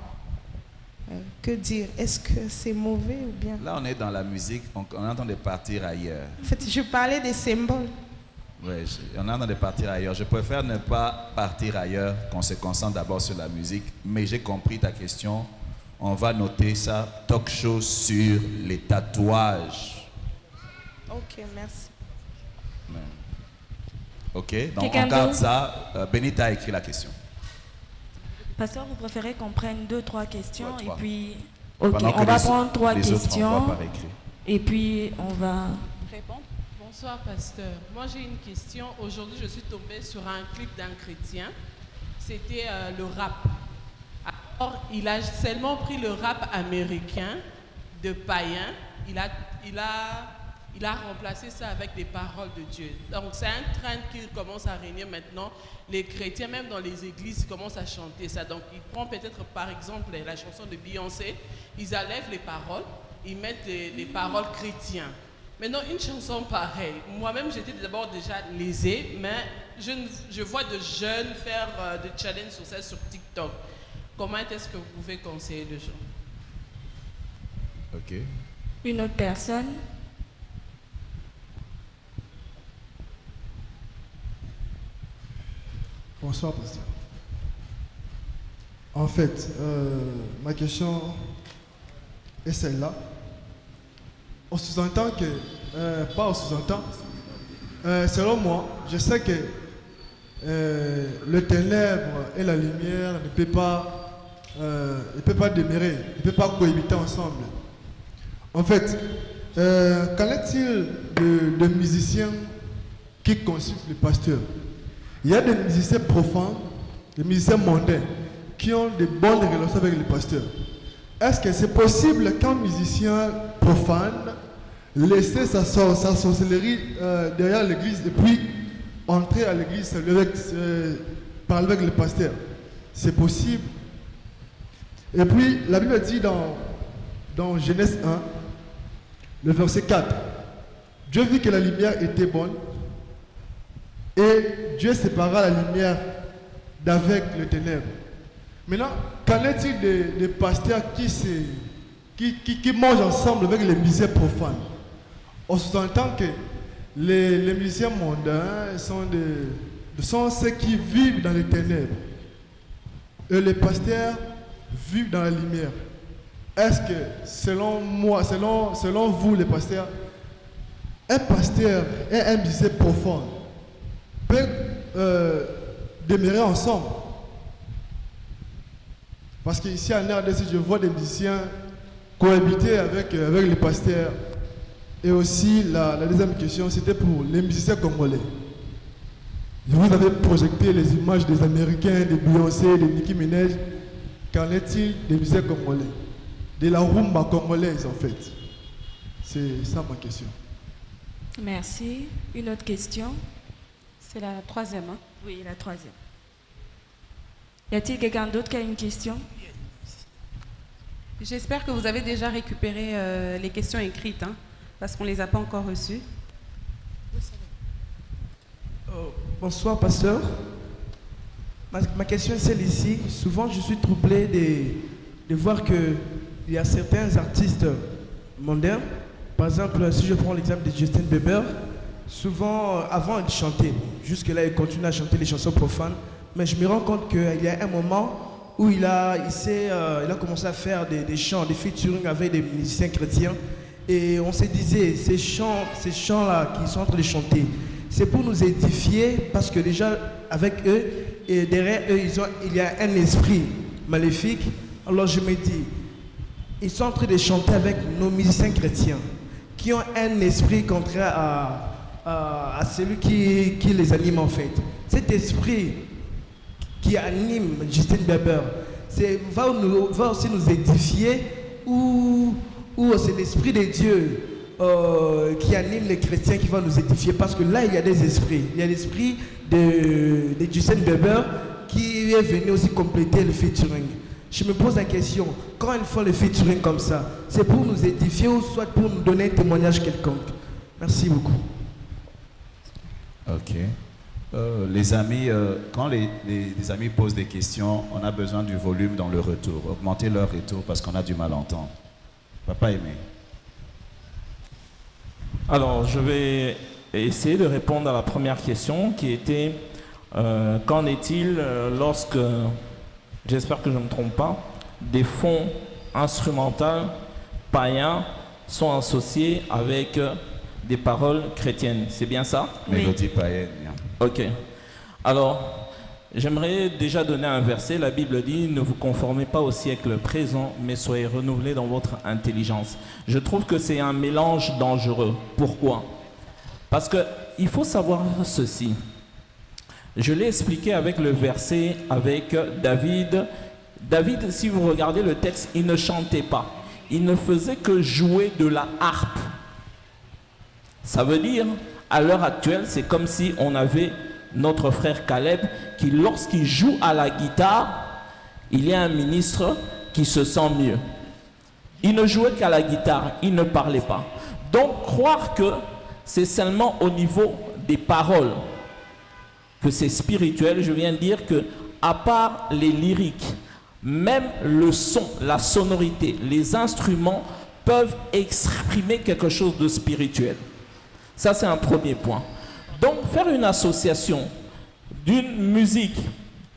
Que dire? Est-ce que c'est mauvais ou bien? Là, on est dans la musique, on est en train de partir ailleurs. En fait, je parlais des symboles. Oui, on est en train de partir ailleurs. Je préfère ne pas partir ailleurs, qu'on se concentre d'abord sur la musique. Mais j'ai compris ta question. On va noter ça, talk show sur les tatouages. Ok, merci. Ok, donc on garde ça. Benita a écrit la question. Pasteur, vous préférez qu'on prenne 2-3 questions Ouais, et puis... Ok, on va prendre 3 les autres, questions on voit par écrit. et puis on va... Répondre. Bonsoir, pasteur. Moi, j'ai une question. Aujourd'hui, je suis tombée sur un clip d'un chrétien. C'était le rap. Alors, il a seulement pris le rap américain de païen. Il a remplacé ça avec des paroles de Dieu. Donc, c'est un trend qui commence à régner maintenant. Les chrétiens, même dans les églises, commencent à chanter ça. Donc, ils prennent peut-être, par exemple, la chanson de Beyoncé. Ils enlèvent les paroles. Ils mettent les paroles chrétiennes. Maintenant, une chanson pareille, moi-même j'étais d'abord déjà lésée, mais je vois de jeunes faire des challenges sur ça sur TikTok. Comment est-ce que vous pouvez conseiller les gens? Ok. Une autre personne? Bonsoir, pasteur. En fait, ma question est celle-là. On sous-entend que, pas on sous-entend, selon moi, je sais que le ténèbre et la lumière ne peuvent pas demeurer, ne peuvent pas cohabiter ensemble. En fait, qu'en est-il de musiciens qui consultent le pasteur? Il y a des musiciens profanes, des musiciens mondains, qui ont de bonnes relations avec le pasteur. Est-ce que c'est possible qu'un musicien profane laisse sa sorcellerie derrière l'église et puis entrer à l'église parler avec le pasteur? C'est possible. Et puis la Bible dit dans Genèse 1, le verset 4, Dieu vit que la lumière était bonne et Dieu sépara la lumière d'avec le ténèbre. Maintenant, qu'en est-il des pasteurs qui mangent ensemble avec les musiciens profanes? On s'entend que les musiciens mondains sont ceux qui vivent dans les ténèbres. Et les pasteurs vivent dans la lumière. Est-ce que, selon moi, selon vous les pasteurs, un pasteur et un musicien profane peuvent demeurer ensemble? Parce qu'ici en RDC, je vois des musiciens cohabiter avec les pasteurs. Et aussi, la deuxième question, c'était pour les musiciens congolais. Vous avez projeté les images des Américains, des Beyoncé, des Nicki Minaj. Qu'en est-il des musiciens congolais? De la rumba congolaise, en fait. C'est ça ma question. Merci. Une autre question? C'est la troisième, hein? Oui, la troisième. Y a-t-il quelqu'un d'autre qui a une question? J'espère que vous avez déjà récupéré les questions écrites, hein, parce qu'on ne les a pas encore reçues. Bonsoir, pasteur. Ma question est celle-ci. Souvent, je suis troublé de voir qu'il y a certains artistes mondains. Par exemple, si je prends l'exemple de Justin Bieber, souvent, avant, il chantait. Jusque-là, il continue à chanter les chansons profanes. Mais je me rends compte qu'il y a un moment où il a commencé à faire des chants, des featuring avec des musiciens chrétiens. Et on se disait, ces chants-là qu'ils sont en train de chanter, c'est pour nous édifier, parce que déjà, avec eux, et derrière eux, il y a un esprit maléfique. Alors je me dis, ils sont en train de chanter avec nos musiciens chrétiens, qui ont un esprit contraire à celui qui les anime en fait. Cet esprit qui anime Justin Bieber, va aussi nous édifier, ou c'est l'esprit de Dieu qui anime les chrétiens qui va nous édifier, parce que là il y a des esprits. Il y a l'esprit de Justin Bieber qui est venu aussi compléter le featuring. Je me pose la question, quand ils font le featuring comme ça, c'est pour nous édifier ou soit pour nous donner un témoignage quelconque? Merci beaucoup. Ok. Les amis, quand les amis posent des questions, on a besoin du volume dans le retour. Augmentez leur retour parce qu'on a du mal à entendre. Papa Aimé. Alors, je vais essayer de répondre à la première question qui était qu'en est-il lorsque, j'espère que je ne me trompe pas, des fonds instrumentaux païens sont associés avec des paroles chrétiennes. C'est bien ça? Mélodie païenne. Ok. Alors, j'aimerais déjà donner un verset. La Bible dit « Ne vous conformez pas au siècle présent, mais soyez renouvelés dans votre intelligence ». Je trouve que c'est un mélange dangereux. Pourquoi? Parce qu'il faut savoir ceci. Je l'ai expliqué avec le verset avec David. David, si vous regardez le texte, il ne chantait pas. Il ne faisait que jouer de la harpe. Ça veut dire, à l'heure actuelle, c'est comme si on avait notre frère Caleb qui, lorsqu'il joue à la guitare, il y a un ministre qui se sent mieux. Il ne jouait qu'à la guitare, il ne parlait pas. Donc, croire que c'est seulement au niveau des paroles que c'est spirituel, je viens de dire que, à part les lyriques, même le son, la sonorité, les instruments peuvent exprimer quelque chose de spirituel. Ça, c'est un premier point. Donc, faire une association d'une musique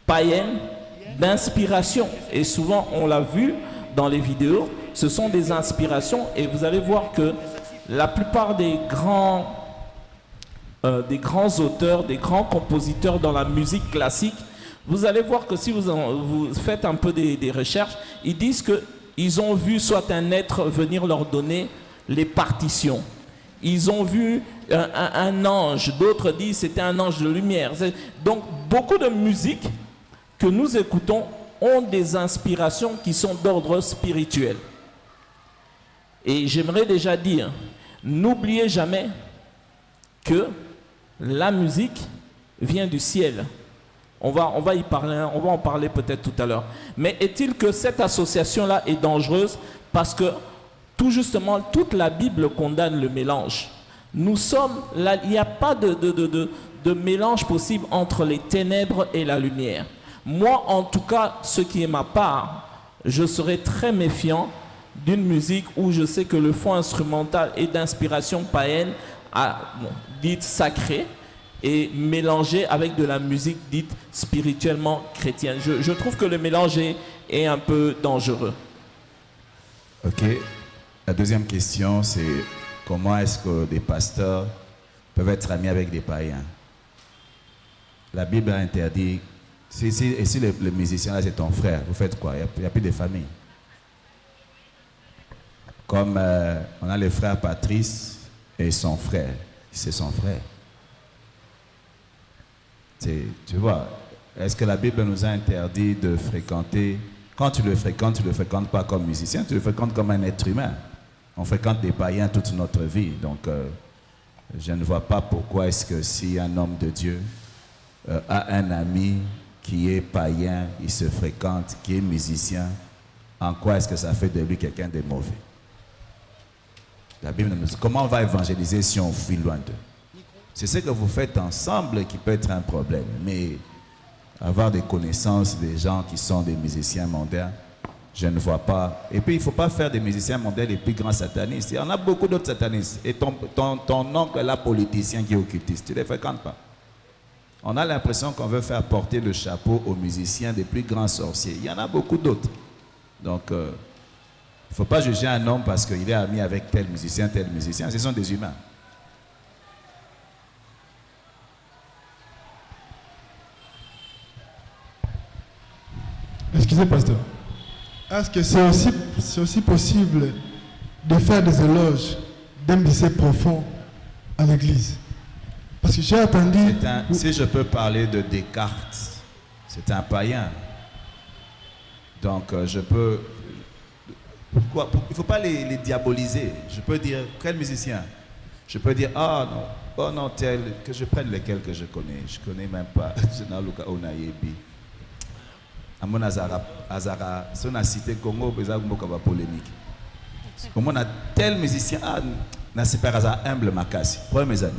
païenne, d'inspiration, et souvent, on l'a vu dans les vidéos, ce sont des inspirations, et vous allez voir que la plupart des grands auteurs, des grands compositeurs dans la musique classique, vous allez voir que si vous faites un peu des recherches, ils disent qu'ils ont vu soit un être venir leur donner les partitions. Ils ont vu un ange, d'autres disent c'était un ange de lumière. Donc beaucoup de musiques que nous écoutons ont des inspirations qui sont d'ordre spirituel. Et j'aimerais déjà dire, n'oubliez jamais que la musique vient du ciel. On va en parler peut-être tout à l'heure. Mais est-il que cette association-là est dangereuse? Parce que tout justement, toute la Bible condamne le mélange. Nous sommes là, il n'y a pas de mélange possible entre les ténèbres et la lumière. Moi, en tout cas, ce qui est ma part, je serai très méfiant d'une musique où je sais que le fond instrumental est d'inspiration païenne, dite sacrée, et mélangée avec de la musique dite spirituellement chrétienne. Je trouve que le mélange est un peu dangereux. Ok. La deuxième question, c'est comment est-ce que des pasteurs peuvent être amis avec des païens? La Bible a interdit. Si le musicien là c'est ton frère, vous faites quoi? Il n'y a plus de famille. Comme on a le frère Patrice et son frère, c'est son frère. Tu vois, est-ce que la Bible nous a interdit de fréquenter? Quand tu le fréquentes pas comme musicien, tu le fréquentes comme un être humain. On fréquente des païens toute notre vie. Donc, je ne vois pas pourquoi est-ce que si un homme de Dieu a un ami qui est païen, il se fréquente, qui est musicien, en quoi est-ce que ça fait de lui quelqu'un de mauvais? La Bible nous dit, comment on va évangéliser si on fuit loin d'eux? C'est ce que vous faites ensemble qui peut être un problème. Mais avoir des connaissances des gens qui sont des musiciens mondains, je ne vois pas. Et puis, il ne faut pas faire des musiciens mondains les plus grands satanistes. Il y en a beaucoup d'autres satanistes. Et ton oncle là, politicien qui est occultiste, tu ne les fréquentes pas. On a l'impression qu'on veut faire porter le chapeau aux musiciens des plus grands sorciers. Il y en a beaucoup d'autres. Donc, il ne faut pas juger un homme parce qu'il est ami avec tel musicien. Ce sont des humains. Excusez, pasteur. Est-ce que c'est aussi possible de faire des éloges d'un lycée profond à l'église? Parce que j'ai attendu... Si je peux parler de Descartes, c'est un païen. Donc je peux... Pourquoi? Il ne faut pas les diaboliser. Je peux dire, quel musicien? Je peux dire, oh non, tel, que je prenne lesquels que je connais. Je ne connais même pas. Amon Azara, son a cité Congo, il y a polémique. Comme on a tel musicien, c'est par hasard humble Makassi. Pour mes amis,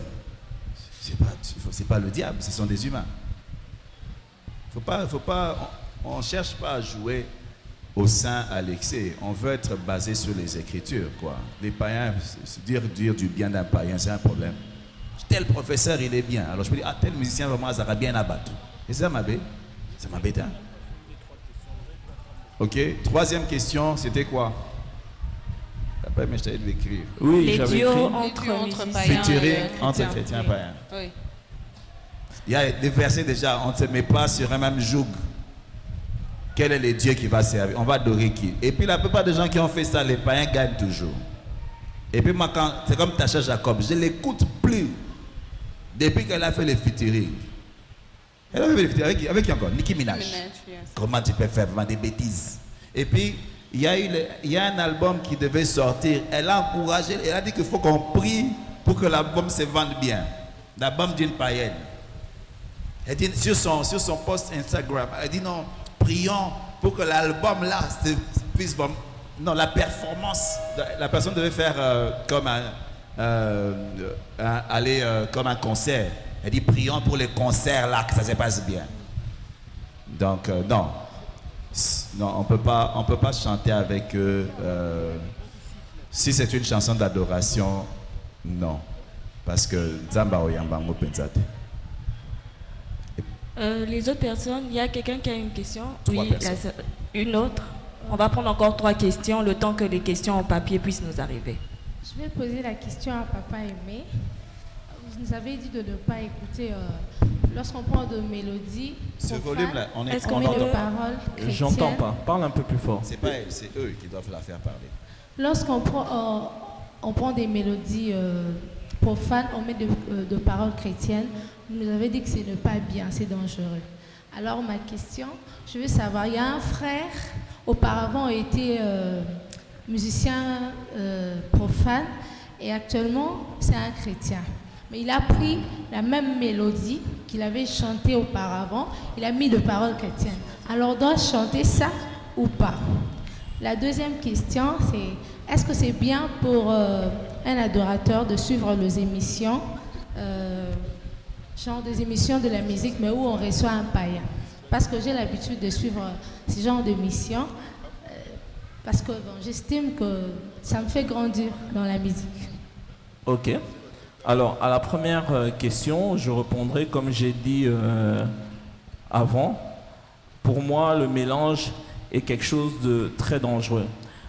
c'est pas le diable, ce sont des humains. Faut pas, on cherche pas à jouer au saint à l'excès. On veut être basé sur les Écritures, quoi. Les païens, dire du bien d'un païen, c'est un problème. Tel professeur, il est bien. Alors je me dis, tel musicien, vraiment, ça va bien abattre. Et ça m'abête. Ça m'embête, hein? Ok. Troisième question, c'était quoi? Après, mais je t'avais dû écrire. Oui, les duos entre païens. Featuring entre chrétiens et païens. Oui. Il y a des versets déjà, on ne se met pas sur un même joug. Quel est le Dieu qui va servir? On va adorer qui? Et puis la plupart des gens qui ont fait ça, les païens gagnent toujours. Et puis moi, c'est comme Tasha Jacob, je ne l'écoute plus. Depuis qu'elle a fait les featuring. Elle a fait les featuring avec qui encore? Nicki Minaj. Comment tu peux faire vraiment des bêtises? Et puis, il y a un album qui devait sortir. Elle a encouragé, elle a dit qu'il faut qu'on prie pour que l'album se vende bien. L'album d'une païenne. Elle dit sur son post Instagram, elle dit non, prions pour que l'album là puisse vendre. Non, la performance, la personne devait faire comme comme un concert. Elle dit prions pour les concerts là, que ça se passe bien. Donc non, on peut pas chanter avec eux. Si c'est une chanson d'adoration, non, parce que Zamba Oyambango Penzate. Les autres personnes, il y a quelqu'un qui a une question? Oui, une autre. On va prendre encore 3 questions, le temps que les questions en papier puissent nous arriver. Je vais poser la question à Papa Aimé. Vous nous avez dit de ne pas écouter lorsqu'on prend de mélodies. Ce volume-là, on est-ce qu'on met des paroles chrétiennes? J'entends pas. Parle un peu plus fort. C'est pas elle, c'est eux qui doivent la faire parler. Lorsqu'on prend des mélodies profanes, on met de paroles chrétiennes. Vous nous avez dit que ce n'est pas bien, c'est dangereux. Alors ma question, je veux savoir, il y a un frère, auparavant était musicien profane et actuellement c'est un chrétien. Mais il a pris la même mélodie qu'il avait chantée auparavant, il a mis de paroles chrétiennes. Alors doit-je chanter ça ou pas? La deuxième question, c'est est-ce que c'est bien pour un adorateur de suivre les émissions genre des émissions de la musique, mais où on reçoit un païen? Parce que j'ai l'habitude de suivre ce genre d'émissions, parce que bon, j'estime que ça me fait grandir dans la musique. Ok. Alors, à la première question, je répondrai comme j'ai dit avant. Pour moi, le mélange est quelque chose de très dangereux.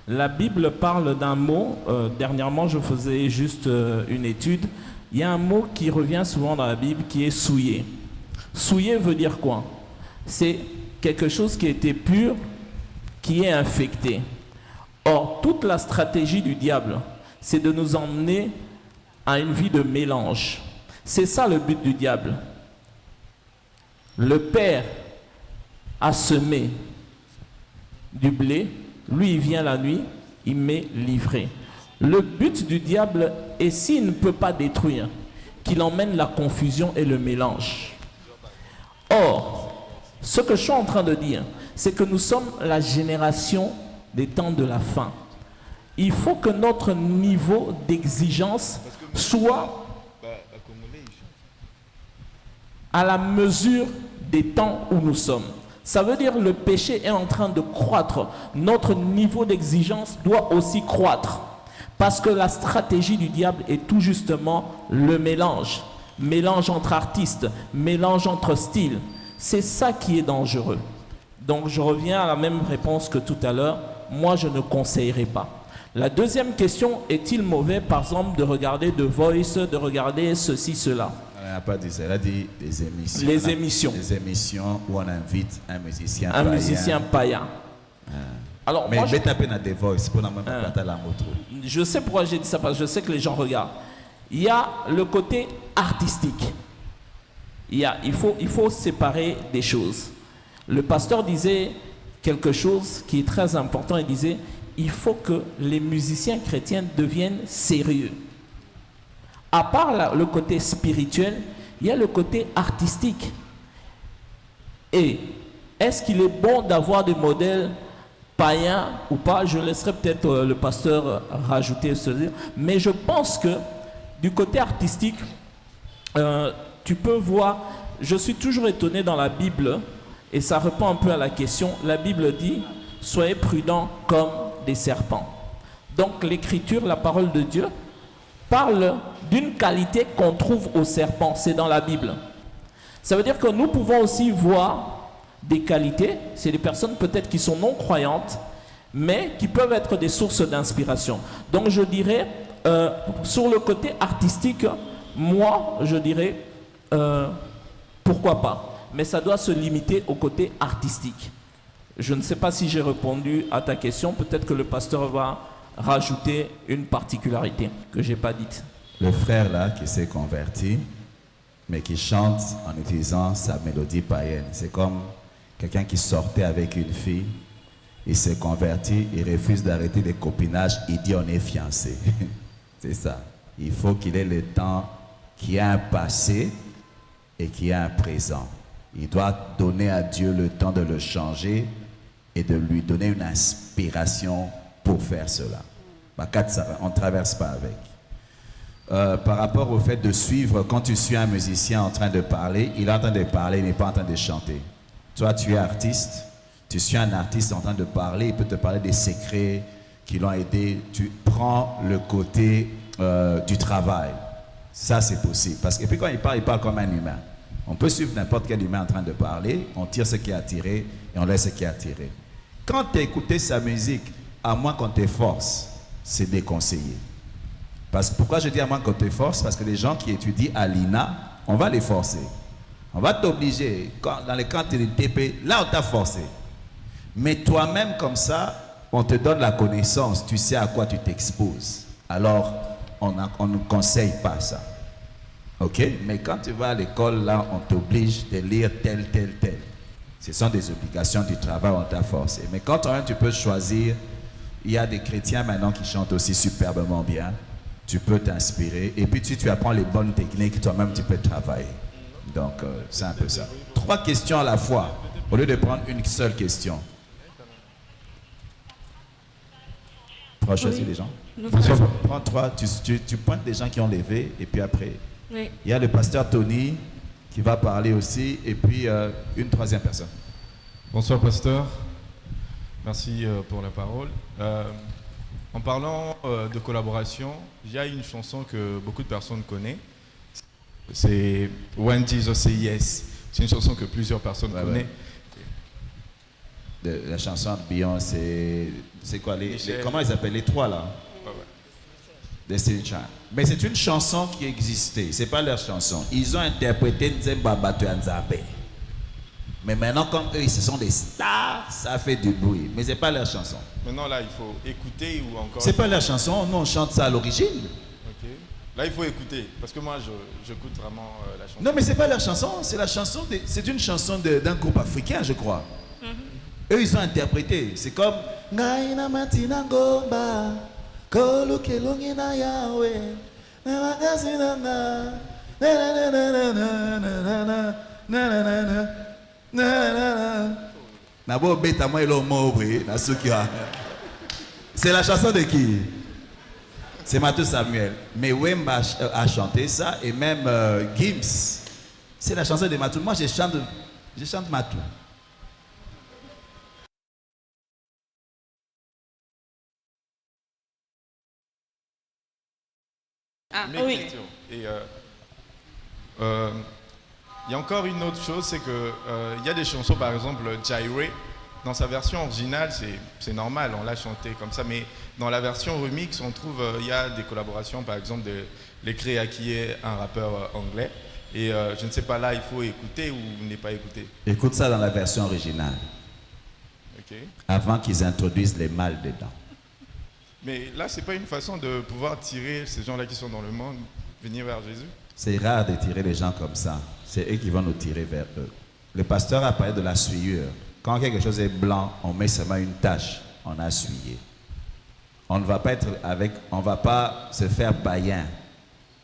La Bible parle d'un mot. Dernièrement, je faisais juste une étude. Il y a un mot qui revient souvent dans la Bible qui est souillé. Souillé veut dire quoi? C'est quelque chose qui était pur, qui est infecté. Or, toute la stratégie du diable, c'est de nous emmener à une vie de mélange. C'est ça le but du diable. Le père a semé du blé, lui il vient la nuit, il met l'ivraie. Le but du diable est, s'il ne peut pas détruire, qu'il emmène la confusion et le mélange. Or, ce que je suis en train de dire, c'est que nous sommes la génération des temps de la fin. Il faut que notre niveau d'exigence soit à la mesure des temps où nous sommes. Ça veut dire que le péché est en train de croître. Notre niveau d'exigence doit aussi croître. Parce que la stratégie du diable est tout justement le mélange. Mélange entre artistes, mélange entre styles. C'est ça qui est dangereux. Donc je reviens à la même réponse que tout à l'heure. Moi, je ne conseillerais pas. La deuxième question, est-il mauvais, par exemple, de regarder The Voice, de regarder ceci, cela? Elle n'a pas dit ça, elle a dit des émissions. Les émissions. Des émissions où on invite un musicien païen. Un musicien païen. Alors, mais moi, je vais taper dans The Voice pour la même la moto. Je sais pourquoi j'ai dit ça, parce que je sais que les gens regardent. Il y a le côté artistique. Il faut séparer des choses. Le pasteur disait quelque chose qui est très important. Il disait, il faut que les musiciens chrétiens deviennent sérieux. À part le côté spirituel, il y a le côté artistique. Et est-ce qu'il est bon d'avoir des modèles païens ou pas? Je laisserai peut-être le pasteur rajouter ceci. Mais je pense que du côté artistique, tu peux voir, je suis toujours étonné dans la Bible, et ça répond un peu à la question. La Bible dit, soyez prudents comme des serpents. Donc l'écriture, la parole de Dieu, parle d'une qualité qu'on trouve au serpent, c'est dans la Bible. Ça veut dire que nous pouvons aussi voir des qualités, c'est des personnes peut-être qui sont non croyantes, mais qui peuvent être des sources d'inspiration. Donc je dirais, sur le côté artistique, moi je dirais, pourquoi pas, mais ça doit se limiter au côté artistique. Je ne sais pas si j'ai répondu à ta question, peut-être que le pasteur va rajouter une particularité que je n'ai pas dite. Le frère là qui s'est converti, mais qui chante en utilisant sa mélodie païenne. C'est comme quelqu'un qui sortait avec une fille, il s'est converti, il refuse d'arrêter les copinages, il dit on est fiancé. C'est ça. Il faut qu'il ait le temps, qu'il y ait un passé et qu'il y ait un présent. Il doit donner à Dieu le temps de le changer et de lui donner une inspiration pour faire cela. On ne traverse pas avec. Par rapport au fait de suivre, quand tu suis un musicien en train de parler, il est en train de parler, il n'est pas en train de chanter. Toi, tu es artiste, tu suis un artiste en train de parler, il peut te parler des secrets qui l'ont aidé. Tu prends le côté du travail. Ça, c'est possible. Parce que, et puis quand il parle comme un humain. On peut suivre n'importe quel humain en train de parler, on tire ce qui est attiré et on laisse ce qui est attiré. Quand tu as écouté sa musique, à moins qu'on te force, c'est déconseillé. Parce que pourquoi je dis à moins qu'on te force? Parce que les gens qui étudient à l'INA, on va les forcer. On va t'obliger. Dans les camps de TP, là on t'a forcé. Mais toi-même comme ça, on te donne la connaissance, tu sais à quoi tu t'exposes. Alors, on ne conseille pas ça. Ok? Mais quand tu vas à l'école, là, on t'oblige de lire tel. Ce sont des obligations du travail, on t'a forcé. Mais quand toi-même tu peux choisir, il y a des chrétiens maintenant qui chantent aussi superbement bien. Tu peux t'inspirer. Et puis si tu apprends les bonnes techniques, toi-même tu peux travailler. Donc c'est un peu ça. 3 questions à la fois, au lieu de prendre une seule question. Tu vas choisir les gens. Prends 3, tu pointes des gens qui ont levé, et puis après, il y a le pasteur Tony qui va parler aussi, et puis une 3e personne. Bonsoir pasteur, merci pour la parole. En parlant de collaboration, il y a une chanson que beaucoup de personnes connaissent. C'est When Jesus Say Yes. C'est une chanson que plusieurs personnes connaissent. La chanson de Beyoncé, c'est quoi comment ils s'appellent les 3 là? Destiny Child. Mais c'est une chanson qui existait, c'est pas leur chanson. Ils ont interprété Nzemba Batu Nzambe. Mais maintenant, comme eux, ils sont des stars, ça fait du bruit. Mais c'est pas leur chanson. Maintenant, là, il faut écouter ou encore... C'est pas leur chanson, nous on chante ça à l'origine. Ok. Là, il faut écouter, parce que moi, j'écoute vraiment la chanson. Non, mais c'est pas leur chanson, c'est la chanson, c'est une chanson d'un groupe africain, je crois. Eux, ils ont interprété. C'est comme... Ngaina matina ngomba, kolu kelongi na yawe, na magasi na na, na na na na na na na na na na. C'est la chanson de qui? C'est Matou Samuel. Mais Wemba a chanté ça, et même Gims. C'est la chanson de Matou. Moi je chante Matou. Ah, oui. Et il y a encore une autre chose, c'est que il y a des chansons, par exemple Jairé, dans sa version originale, c'est normal, on l'a chanté comme ça, mais dans la version remix, on trouve, il y a des collaborations, par exemple de Lecréa qui est un rappeur anglais, et je ne sais pas, là il faut écouter ou ne pas écouter. Écoute ça dans la version originale. Ok. Avant qu'ils introduisent les mâles dedans. Mais là, c'est pas une façon de pouvoir tirer ces gens-là qui sont dans le monde, venir vers Jésus? C'est rare de tirer les gens comme ça. C'est eux qui vont nous tirer vers eux. Le pasteur a parlé de la souillure. Quand quelque chose est blanc, on met seulement une tache, on a souillé. On ne va pas être avec, on va pas se faire païen.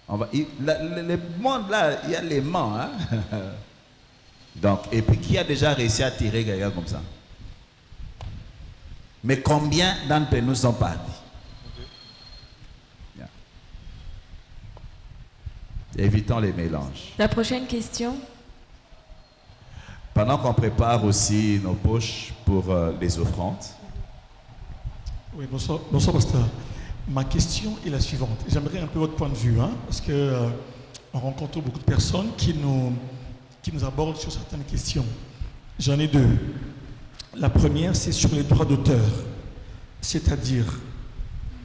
Le monde là, il y a les mans. Hein? Donc, et puis qui a déjà réussi à tirer quelqu'un comme ça? Mais combien d'entre nous sont partis? Bien. Évitons les mélanges. La prochaine question. Pendant qu'on prépare aussi nos poches pour les offrandes. Oui, bonsoir, pasteur. Ma question est la suivante. J'aimerais un peu votre point de vue, hein, parce que on rencontre beaucoup de personnes qui nous abordent sur certaines questions. J'en ai deux. La première, c'est sur les droits d'auteur. C'est-à-dire,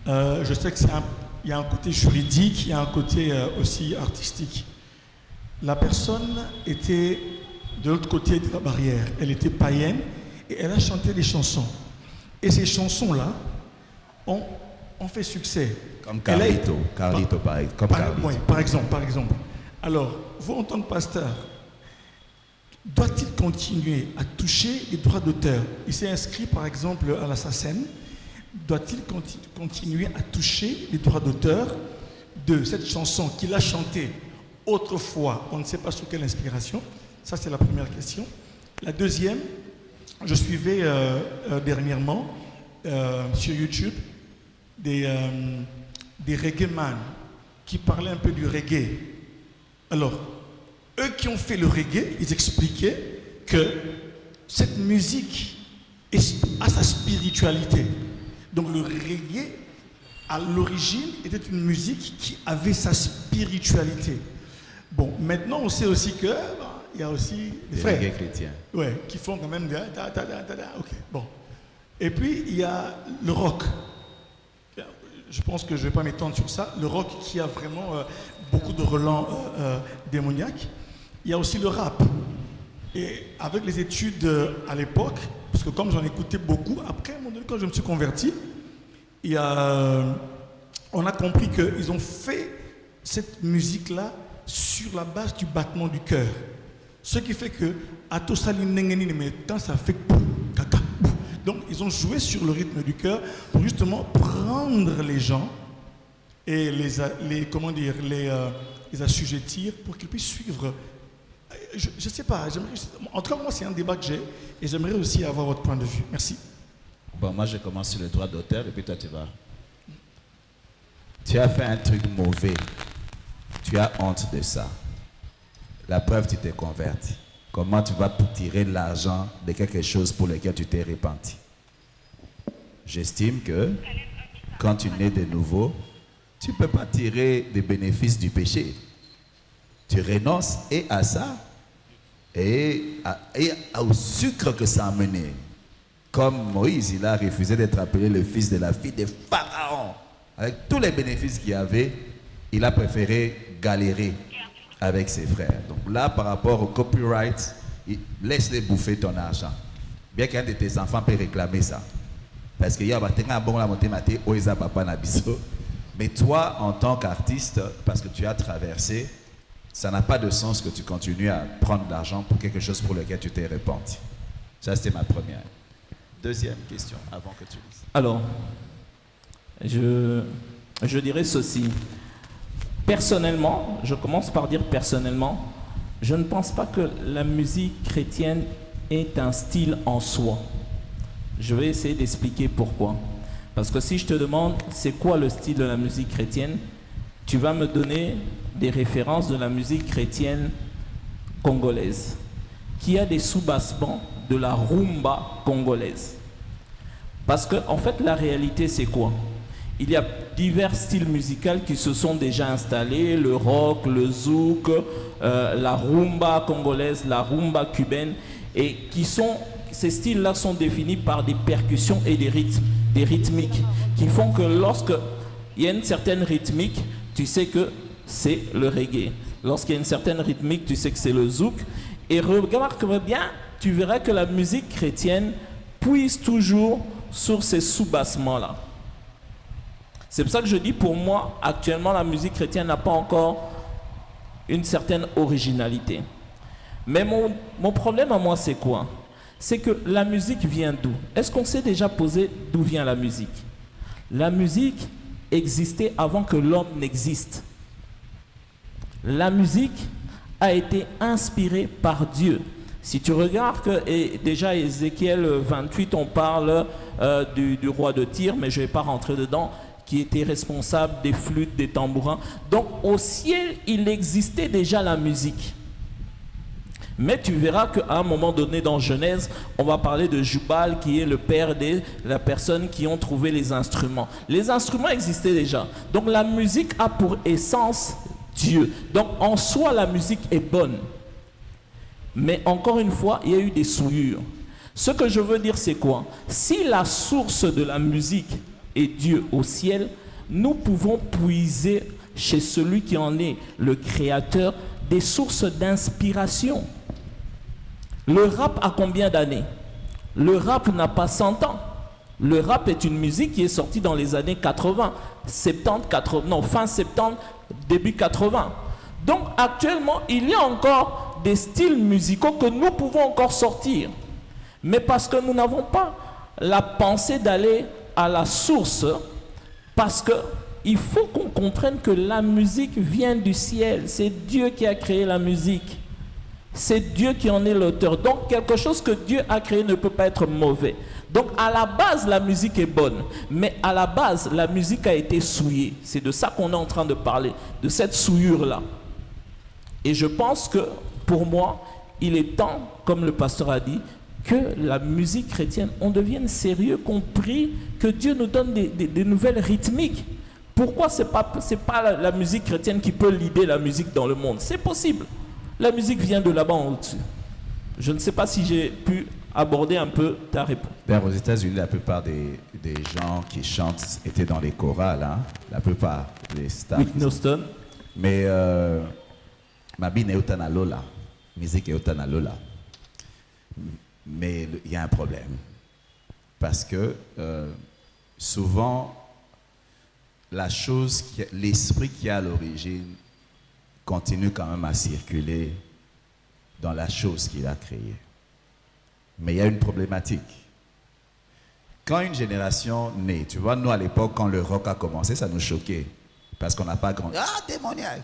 je sais qu'il y a un côté juridique, il y a un côté aussi artistique. La personne était de l'autre côté de la barrière. Elle était païenne et elle a chanté des chansons. Et ces chansons-là ont fait succès. Comme Carlito, par exemple. Alors, vous, en tant que pasteur, doit-il continuer à toucher les droits d'auteur? Il s'est inscrit, par exemple, à la SACEM. Doit-il continuer à toucher les droits d'auteur de cette chanson qu'il a chantée autrefois? On ne sait pas sous quelle inspiration. Ça, c'est la première question. La deuxième, je suivais dernièrement sur YouTube des reggae-man qui parlaient un peu du reggae. Alors, eux qui ont fait le reggae, ils expliquaient que cette musique a sa spiritualité. Donc le reggae, à l'origine, était une musique qui avait sa spiritualité. Bon, maintenant on sait aussi que il y a aussi des frères chrétiens, qui font quand même des ok, bon. Et puis il y a le rock. Je pense que je ne vais pas m'étendre sur ça. Le rock qui a vraiment beaucoup de relents démoniaques. Il y a aussi le rap. Et avec les études à l'époque, parce que comme j'en écoutais beaucoup, après, à un moment donné, quand je me suis converti, on a compris qu'ils ont fait cette musique-là sur la base du battement du cœur. Ce qui fait que, quand ça fait caca, donc ils ont joué sur le rythme du cœur pour justement prendre les gens et les assujettir pour qu'ils puissent suivre. Je ne sais pas, en tout cas moi c'est un débat que j'ai et j'aimerais aussi avoir votre point de vue. Merci. Bon, moi je commence sur le droit d'auteur et puis toi tu vas. Tu as fait un truc mauvais. Tu as honte de ça. La preuve, tu t'es converti. Comment tu vas tirer de l'argent de quelque chose pour lequel tu t'es repenti? J'estime que quand tu nais de nouveau, tu ne peux pas tirer des bénéfices du péché. Tu renonces et à ça et au sucre que ça a mené. Comme Moïse, il a refusé d'être appelé le fils de la fille de Pharaon. Avec tous les bénéfices qu'il avait, il a préféré galérer avec ses frères. Donc là, par rapport au copyright, laisse-les bouffer ton argent. Bien qu'un de tes enfants peut réclamer ça. Parce qu'il y a un bon la montée maté, oisa papa nabiso. Mais toi, en tant qu'artiste, parce que tu as traversé, ça n'a pas de sens que tu continues à prendre de l'argent pour quelque chose pour lequel tu t'es repenti. Ça, c'était ma première. Deuxième question, avant que tu lises. Alors, je dirais ceci. Personnellement, je commence par dire personnellement, je ne pense pas que la musique chrétienne est un style en soi. Je vais essayer d'expliquer pourquoi. Parce que si je te demande c'est quoi le style de la musique chrétienne, tu vas me donner des références de la musique chrétienne congolaise, qui a des sous-bassements de la rumba congolaise. Parce que en fait, la réalité, c'est quoi? Il y a divers styles musicaux qui se sont déjà installés, le rock, le zouk, la rumba congolaise, la rumba cubaine, et ces styles-là sont définis par des percussions et des rythmiques, qui font que lorsqu'il y a une certaine rythmique, tu sais que c'est le reggae. Lorsqu'il y a une certaine rythmique, tu sais que c'est le zouk. Et remarque bien, tu verras que la musique chrétienne puise toujours sur ces sous-bassements-là. C'est pour ça que je dis, pour moi, actuellement, la musique chrétienne n'a pas encore une certaine originalité. Mais mon problème à moi, c'est quoi? C'est que la musique vient d'où? Est-ce qu'on s'est déjà posé d'où vient la musique? La musique existait avant que l'homme n'existe. La musique a été inspirée par Dieu. Si tu regardes, et déjà Ézéchiel 28, on parle du roi de Tyr, mais je ne vais pas rentrer dedans, qui était responsable des flûtes, des tambourins. Donc au ciel, il existait déjà la musique. Mais tu verras qu'à un moment donné dans Genèse, on va parler de Jubal qui est le père de la personne qui ont trouvé les instruments. Les instruments existaient déjà. Donc la musique a pour essence Dieu. Donc en soi, la musique est bonne. Mais encore une fois, il y a eu des souillures. Ce que je veux dire, c'est quoi? Si la source de la musique est Dieu au ciel, nous pouvons puiser chez celui qui en est le créateur des sources d'inspiration. Le rap a combien d'années? Le rap n'a pas 100 ans. Le rap est une musique qui est sortie dans les années 80, 70, 80, non, fin 70, début 80. Donc actuellement, il y a encore des styles musicaux que nous pouvons encore sortir. Mais parce que nous n'avons pas la pensée d'aller à la source, parce qu'il faut qu'on comprenne que la musique vient du ciel. C'est Dieu qui a créé la musique. C'est Dieu qui en est l'auteur. Donc quelque chose que Dieu a créé ne peut pas être mauvais. Donc à la base, la musique est bonne. Mais à la base, la musique a été souillée. C'est de ça qu'on est en train de parler, de cette souillure-là. Et je pense que, pour moi, il est temps, comme le pasteur a dit, que la musique chrétienne, on devienne sérieux, qu'on prie, que Dieu nous donne des nouvelles rythmiques. Pourquoi c'est pas la musique chrétienne qui peut leader la musique dans le monde? C'est possible. La musique vient de là-bas en dessus. Je ne sais pas si j'ai pu aborder un peu ta réponse. Aux États-Unis, la plupart des gens qui chantent étaient dans les chorales, hein? La plupart des stars. Whitney Houston. Mais Mabine est autant à Lola, musique est autant à Lola. Mais il y a un problème parce que souvent l'esprit qui est à l'origine continue quand même à circuler dans la chose qu'il a créée. Mais il y a une problématique. Quand une génération naît, tu vois, nous à l'époque, quand le rock a commencé, ça nous choquait. Parce qu'on n'a pas grandi. Ah, démoniaque!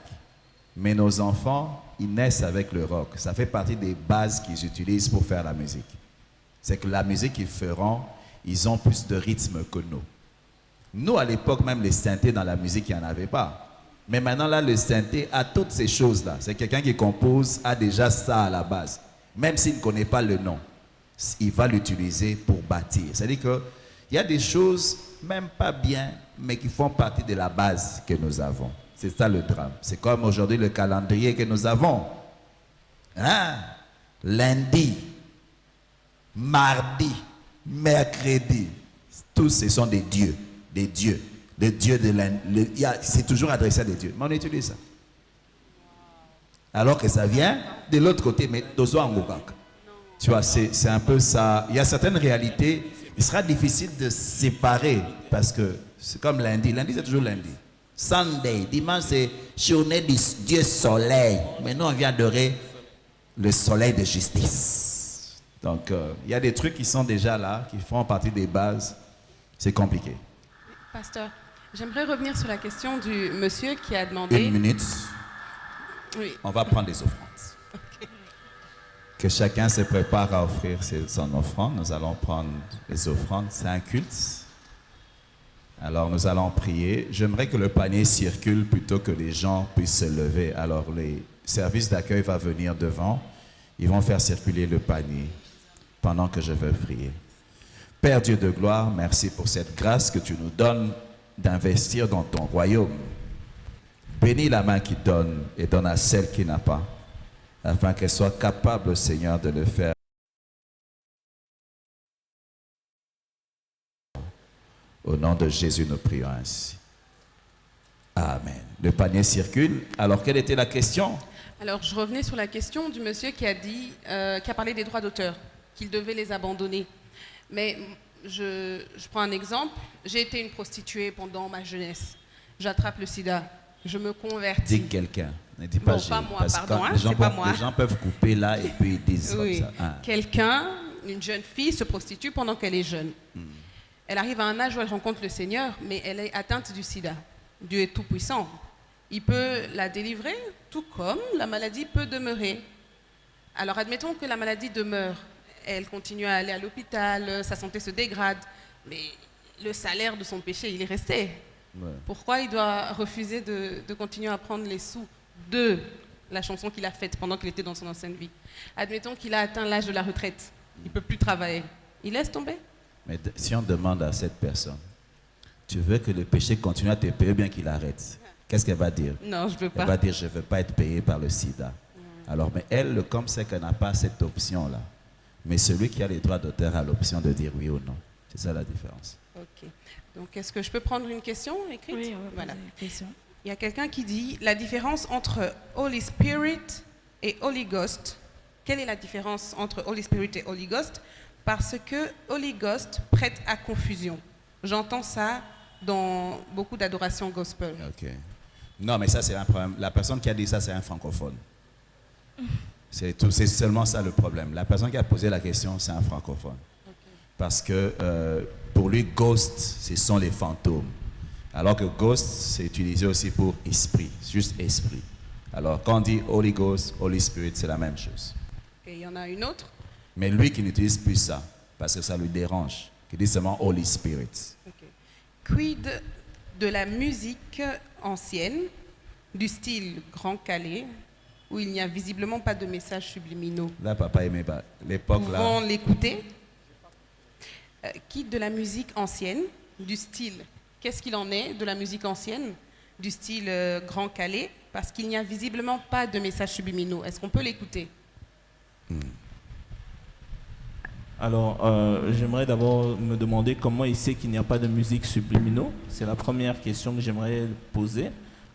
Mais nos enfants, ils naissent avec le rock. Ça fait partie des bases qu'ils utilisent pour faire la musique. C'est que la musique qu'ils feront, ils ont plus de rythme que nous. Nous, à l'époque, même les synthés dans la musique, il n'y en avait pas. Mais maintenant, là, le synthé a toutes ces choses-là. C'est quelqu'un qui compose, a déjà ça à la base. Même s'il ne connaît pas le nom, il va l'utiliser pour bâtir. C'est-à-dire qu'il y a des choses, même pas bien, mais qui font partie de la base que nous avons. C'est ça le drame. C'est comme aujourd'hui le calendrier que nous avons. Hein? Lundi, mardi, mercredi, tous ce sont des dieux. Des dieux. Le Dieu de lundi. C'est toujours adressé à des dieux. Mais on utilise ça. Alors que ça vient de l'autre côté, mais d'Ozo Angokak. Tu vois, c'est un peu ça. Il y a certaines réalités, il sera difficile de séparer parce que c'est comme lundi. Lundi, c'est toujours lundi. Sunday, dimanche, c'est journée du Dieu soleil. Mais nous, on vient adorer le soleil de justice. Donc, il y a des trucs qui sont déjà là, qui font partie des bases. C'est compliqué. Pasteur, j'aimerais revenir sur la question du monsieur qui a demandé... 1 minute. Oui. On va prendre les offrandes. Okay. Que chacun se prépare à offrir son offrande. Nous allons prendre les offrandes. C'est un culte. Alors nous allons prier. J'aimerais que le panier circule plutôt que les gens puissent se lever. Alors les services d'accueil vont venir devant. Ils vont faire circuler le panier pendant que je vais prier. Père Dieu de gloire, merci pour cette grâce que tu nous donnes d'investir dans ton royaume. Bénis la main qui donne et donne à celle qui n'a pas, afin qu'elle soit capable, Seigneur, de le faire. Au nom de Jésus, nous prions ainsi. Amen. Le panier circule. Alors, quelle était la question? Alors, je revenais sur la question du monsieur qui a dit, qui a parlé des droits d'auteur, qu'il devait les abandonner. Mais je prends un exemple. J'ai été une prostituée pendant ma jeunesse. J'attrape le sida. Je me convertis. Dis quelqu'un. Ne dis pas bon, j'ai. pas moi, Parce pardon. que Hein, les, gens pas peuvent, moi. les gens peuvent couper là et puis ils disent Oui. comme ça. Ah. Quelqu'un, une jeune fille, se prostitue pendant qu'elle est jeune. Elle arrive à un âge où elle rencontre le Seigneur, mais elle est atteinte du sida. Dieu est tout-puissant. Il peut la délivrer, tout comme la maladie peut demeurer. Alors admettons que la maladie demeure. Elle continue à aller à l'hôpital, sa santé se dégrade, mais le salaire de son péché, il est resté. Ouais. Pourquoi il doit refuser de continuer à prendre les sous de la chanson qu'il a faite pendant qu'il était dans son ancienne vie? Admettons qu'il a atteint l'âge de la retraite, il ne peut plus travailler. Il laisse tomber? Mais si on demande à cette personne, tu veux que le péché continue à te payer ou bien qu'il arrête? Qu'est-ce qu'elle va dire? Non, je ne veux pas. Elle va dire, je ne veux pas être payé par le sida. Alors, mais elle, comme c'est qu'elle n'a pas cette option-là, mais celui qui a les droits d'auteur a l'option de dire oui ou non. C'est ça la différence. Ok. Donc, est-ce que je peux prendre une question écrite? Oui, on va voilà. poser une question. Il y a quelqu'un qui dit la différence entre Holy Spirit et Holy Ghost. Quelle est la différence entre Holy Spirit et Holy Ghost? Parce que Holy Ghost prête à confusion. J'entends ça dans beaucoup d'adoration gospel. Ok. Non, mais ça, c'est un problème. La personne qui a dit ça, c'est un francophone. C'est seulement ça le problème. La personne qui a posé la question, c'est un francophone. Parce que pour lui, ghost, ce sont les fantômes. Alors que ghost, c'est utilisé aussi pour esprit, juste esprit. Alors quand on dit Holy Ghost, Holy Spirit, c'est la même chose. Et il y en a une autre? Mais lui qui n'utilise plus ça, parce que ça lui dérange, qui dit seulement Holy Spirit. Okay. Quid de la musique ancienne, du style Grand Calais, où il n'y a visiblement pas de messages subliminaux? Là, papa aimait pas. L'époque là. Pouvons l'écouter? Quid de la musique ancienne, du style, qu'est-ce qu'il en est de la musique ancienne, du style Grand Calais, parce qu'il n'y a visiblement pas de messages subliminaux? Est-ce qu'on peut l'écouter? Alors, j'aimerais d'abord me demander comment il sait qu'il n'y a pas de musique subliminaux. C'est la première question que j'aimerais poser.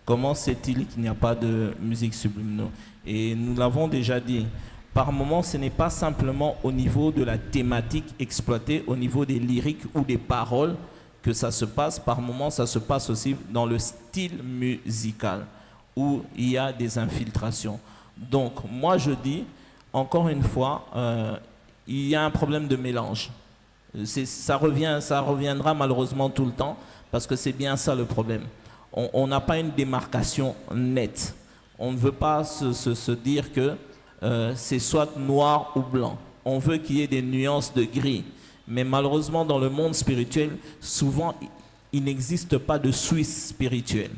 Comment sait-il qu'il n'y a pas de musique subliminaux? Et nous l'avons déjà dit, par moment, ce n'est pas simplement au niveau de la thématique exploitée, au niveau des lyriques ou des paroles que ça se passe. Par moment, ça se passe aussi dans le style musical, où il y a des infiltrations. Donc, moi, je dis, encore une fois, il y a un problème de mélange. Ça reviendra malheureusement tout le temps, parce que c'est bien ça le problème. On n'a pas une démarcation nette. On ne veut pas se dire que c'est soit noir ou blanc. On veut qu'il y ait des nuances de gris. Mais malheureusement, dans le monde spirituel, souvent, il n'existe pas de Suisse spirituelle,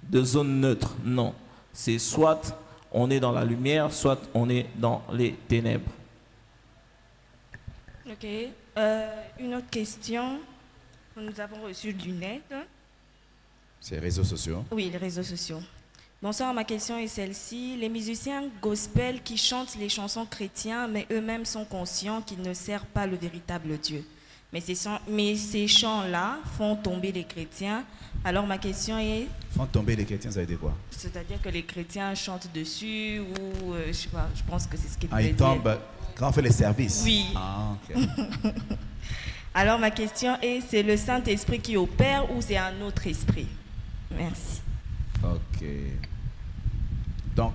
de zone neutre. Non. C'est soit on est dans la lumière, soit on est dans les ténèbres. Ok. Une autre question que nous avons reçue du net. C'est les réseaux sociaux. Oui, les réseaux sociaux. Bonsoir, ma question est celle-ci. Les musiciens gospel qui chantent les chansons chrétiennes, mais eux-mêmes sont conscients qu'ils ne servent pas le véritable Dieu. Mais ces chants-là font tomber les chrétiens. Alors ma question est... Font tomber les chrétiens, ça veut dire quoi? C'est-à-dire que les chrétiens chantent dessus ou... je sais pas, je pense que c'est ce qu'ils veulent dire. Ils tombent quand on fait les services? Oui. Ah, ok. Alors ma question est, c'est le Saint-Esprit qui opère ou c'est un autre esprit? Merci. Ok. Donc,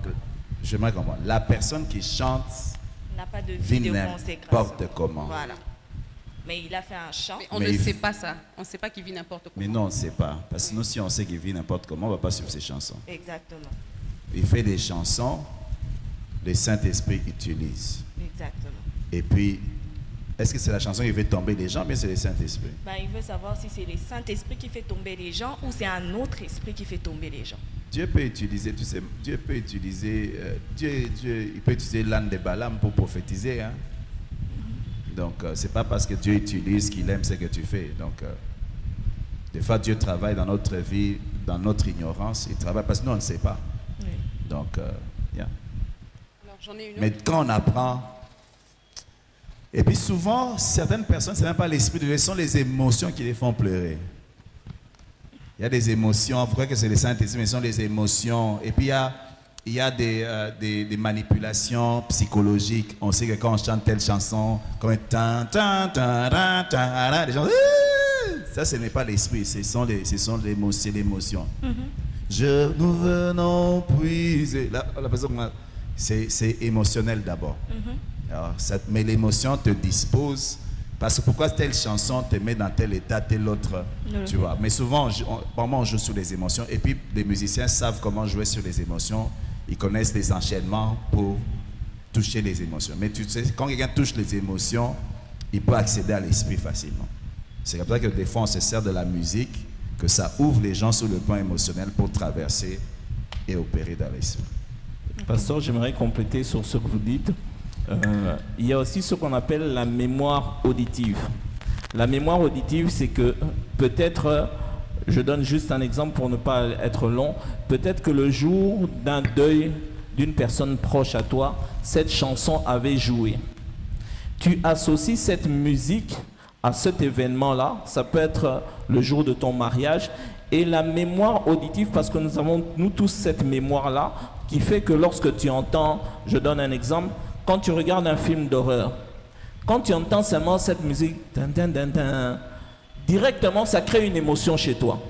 j'aimerais comprendre. La personne qui chante n'a pas de vie de consécration. N'importe comment. Voilà. Mais il a fait un chant. Mais on ne sait pas ça. On ne sait pas qu'il vit n'importe comment. Mais non, on ne sait pas. Parce que nous, si on sait qu'il vit n'importe comment, on ne va pas suivre ses chansons. Exactement. Il fait des chansons, le Saint-Esprit utilise. Exactement. Et puis, est-ce que c'est la chanson qui fait tomber les gens, mais c'est le Saint-Esprit? Il veut savoir si c'est le Saint-Esprit qui fait tomber les gens ou c'est un autre esprit qui fait tomber les gens. Dieu peut utiliser, tu sais, Dieu peut utiliser l'âne de Balaam pour prophétiser. Hein? Donc, c'est pas parce que Dieu utilise qu'il aime ce que tu fais. Donc, des fois, Dieu travaille dans notre vie, dans notre ignorance. Il travaille parce que nous, on ne sait pas. Oui. Donc, yeah. Alors, j'en ai une autre. Mais quand on apprend... Et puis souvent, certaines personnes, ce n'est même pas l'esprit de Dieu, ce sont les émotions qui les font pleurer. Il y a des émotions, pourquoi que c'est le Saint-Esprit, mais ce sont les émotions. Et puis il y a des manipulations psychologiques. On sait que quand on chante telle chanson, comme tan tan tan tan tan, les gens, ça ce n'est pas l'esprit, ce sont l'émotion. Je nous venons puiser. La personne, c'est émotionnel d'abord. Alors, mais l'émotion te dispose. Parce que pourquoi telle chanson te met dans tel état, tel autre, tu vois. Mais souvent, on joue sur les émotions. Et puis, les musiciens savent comment jouer sur les émotions. Ils connaissent les enchaînements pour toucher les émotions. Mais tu sais, quand quelqu'un touche les émotions, il peut accéder à l'esprit facilement. C'est comme ça que des fois on se sert de la musique, que ça ouvre les gens sur le plan émotionnel pour traverser et opérer dans l'esprit. Pasteur, j'aimerais compléter sur ce que vous dites. Il y a aussi ce qu'on appelle la mémoire auditive. La mémoire auditive, c'est que peut-être, je donne juste un exemple pour ne pas être long, peut-être que le jour d'un deuil d'une personne proche à toi, cette chanson avait joué. Tu associes cette musique à cet événement-là, ça peut être le jour de ton mariage, et la mémoire auditive, parce que nous avons nous tous cette mémoire-là, qui fait que lorsque tu entends, je donne un exemple, quand tu regardes un film d'horreur, quand tu entends seulement cette musique, directement ça crée une émotion chez toi.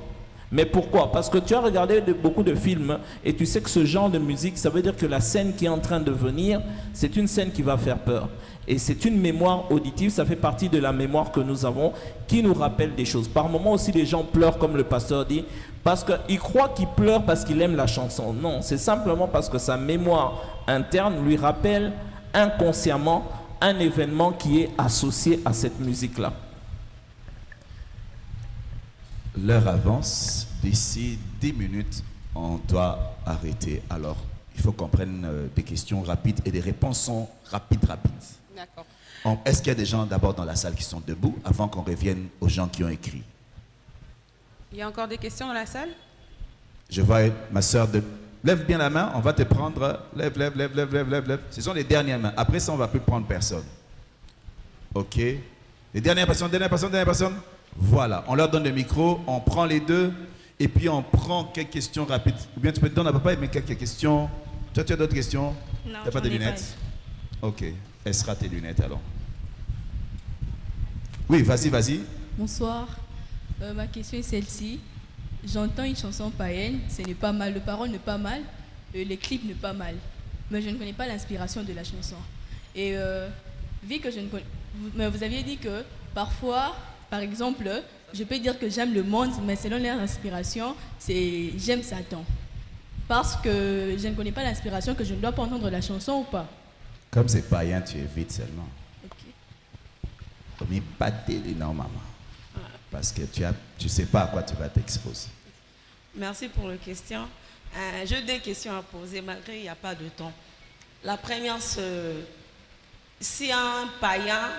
Mais pourquoi? Parce que tu as regardé beaucoup de films et tu sais que ce genre de musique, ça veut dire que la scène qui est en train de venir, c'est une scène qui va faire peur. Et c'est une mémoire auditive, ça fait partie de la mémoire que nous avons qui nous rappelle des choses. Par moments aussi, les gens pleurent, comme le pasteur dit, parce qu'ils croient qu'ils pleurent parce qu'ils aiment la chanson. Non, c'est simplement parce que sa mémoire interne lui rappelle inconsciemment un événement qui est associé à cette musique-là. L'heure avance. D'ici 10 minutes, on doit arrêter. Alors, il faut qu'on prenne des questions rapides et des réponses sont rapides. D'accord. Est-ce qu'il y a des gens d'abord dans la salle qui sont debout avant qu'on revienne aux gens qui ont écrit? Il y a encore des questions dans la salle? Je vois ma soeur de... Lève bien la main, on va te prendre. Lève. Ce sont les dernières mains. Après ça, on ne va plus prendre personne. Ok. Les dernières personnes. Voilà, on leur donne le micro, on prend les deux et puis on prend quelques questions rapides. Ou bien tu peux te donner à papa, mais quelques questions. Toi, tu as d'autres questions? Non, tu n'as pas de lunettes? Ok, elle sera tes lunettes alors. Oui, vas-y. Bonsoir, ma question est celle-ci. J'entends une chanson païenne, ce n'est pas mal, le parole n'est pas mal, les clips n'est pas mal, mais je ne connais pas l'inspiration de la chanson. Et vu que je ne connais... Mais vous aviez dit que parfois, par exemple, je peux dire que j'aime le monde, mais selon leur inspiration, c'est j'aime Satan. Parce que je ne connais pas l'inspiration, que je ne dois pas entendre la chanson ou pas. Comme c'est païen, tu évites seulement. Ok. Mais pas d'énorme, maman. Parce que tu sais pas à quoi tu vas t'exposer. Merci pour la question. J'ai deux questions à poser, malgré qu'il n'y a pas de temps. La première, si un païen